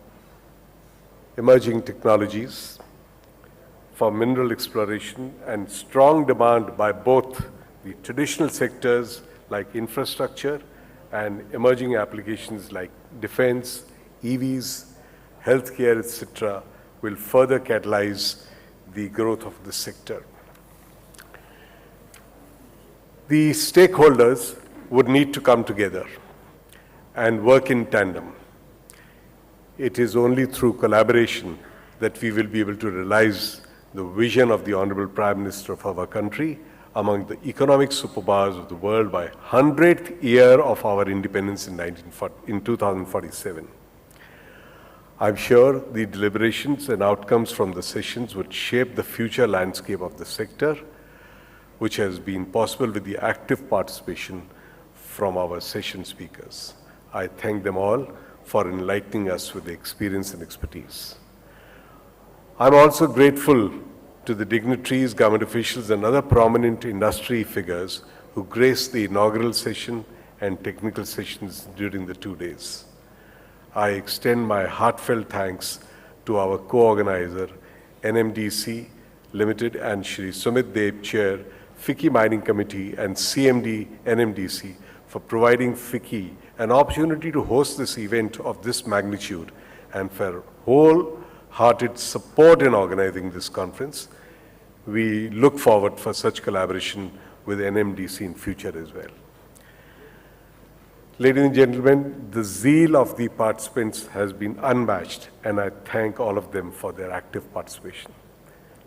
emerging technologies for mineral exploration, and strong demand by both the traditional sectors like infrastructure and emerging applications like defense, EVs, healthcare, etc., will further catalyze the growth of this sector. The stakeholders would need to come together and work in tandem. It is only through collaboration that we will be able to realize the vision of the Honorable Prime Minister of our country among the economic superpowers of the world by 100th year of our independence in 2047. I'm sure the deliberations and outcomes from the sessions would shape the future landscape of the sector, which has been possible with the active participation from our session speakers. I thank them all for enlightening us with their experience and expertise. I'm also grateful to the dignitaries, government officials, and other prominent industry figures who graced the inaugural session and technical sessions during the 2 days. I extend my heartfelt thanks to our co-organizer, NMDC Limited, and Shri Sumit Dev, Chair, FICCI Mining Committee, and CMD NMDC for providing FICCI an opportunity to host this event of this magnitude and for wholehearted support in organizing this conference. We look forward for such collaboration with NMDC in future as well. Ladies and gentlemen, the zeal of the participants has been unmatched, and I thank all of them for their active participation.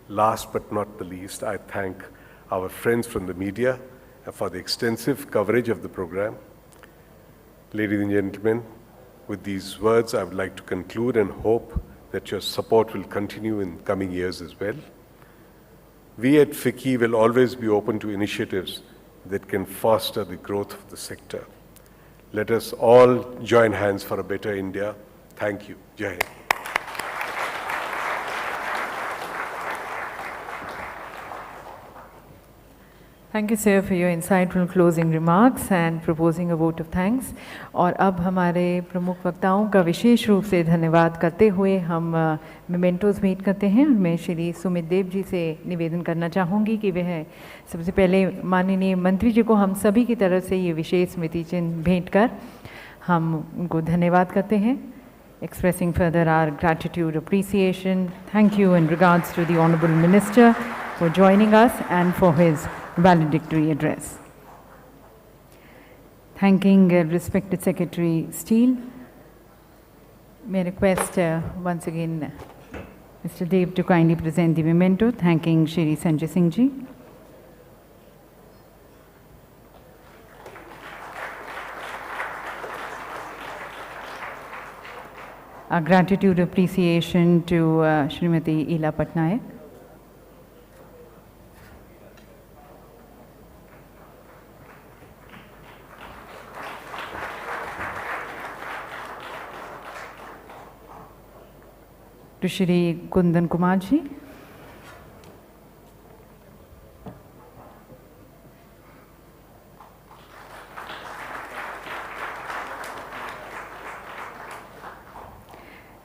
Last but not the least, I thank our friends from the media for the extensive coverage of the program. Ladies and gentlemen, with these words, I would like to conclude and hope that your support will continue in coming years as well. We at FICCI will always be open to initiatives that can foster the growth of the sector. Let us all join hands for a better India. Thank you. Jai Hind. Thank you, sir, for your insightful closing remarks and proposing a vote of thanks. और अब हमारे प्रमुख वक्ताओं का विशेष रूप से धन्यवाद करते हुए हम मेमेंटोज भेंट करते हैं। मैं श्री सुमित देव जी से निवेदन करना चाहूँगी कि वह सबसे पहले माननीय मंत्री जी को हम सभी की तरफ से ये विशेष स्मृति चिन्ह भेंट कर हम उनको धन्यवाद करते हैं। Expressing further our gratitude, appreciation, thank you and regards to the Honourable Minister for joining us and for his valedictory address. Thanking respected Secretary Steele, may I request once again Mr. Dev to kindly present the memento, thanking Shri Sanjay Singh ji. Our gratitude, appreciation to Srimati Ila Patnaik. To Shri Kundan Kumar ji.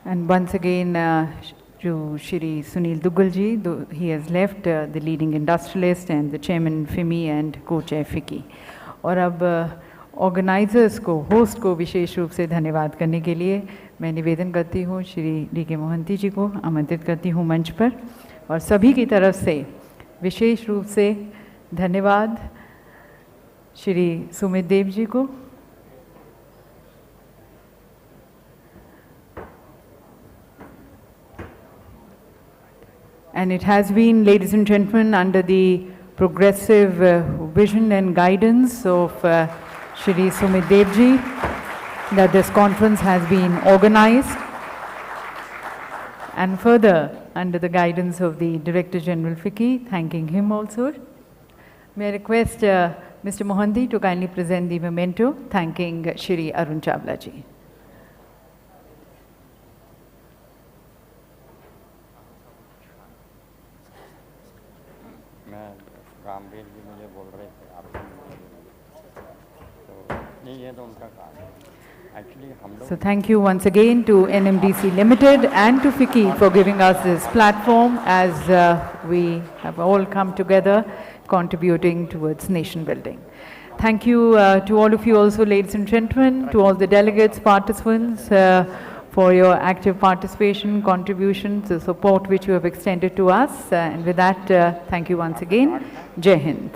And once again to Shri Sunil Duggal ji, though he has left, the leading industrialist and the chairman FIMI and co-chair FICCI. और अब organisers को, host को विशेष रूप से धन्यवाद करने के लिए मैं निवेदन करती हूँ श्री डी.के. मोहंती जी को आमंत्रित करती हूँ मंच पर और सभी की तरफ से विशेष रूप से धन्यवाद श्री सुमित देव जी को, and it has been, ladies and gentlemen, under the progressive vision and guidance of Shri Sumit Dev ji that this conference has been organized, and further under the guidance of the Director General FICCI, thanking him also. May I request Mr. Mohanty to kindly present the memento, thanking Shri Arun Chawla ji. So thank you once again to NMDC Limited and to FICCI for giving us this platform as we have all come together contributing towards nation building. Thank you to all of you also, ladies and gentlemen, to all the delegates, participants, for your active participation, contributions, the support which you have extended to us. And with that, thank you once again. Jai Hind.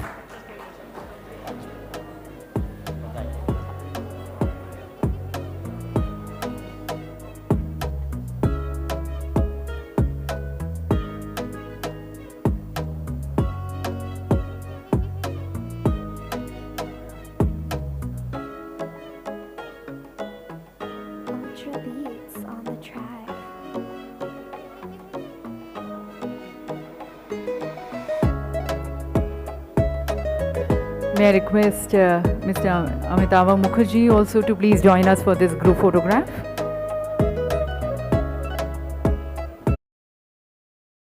May I request Mr. Amitava Mukherjee also to please join us for this group photograph.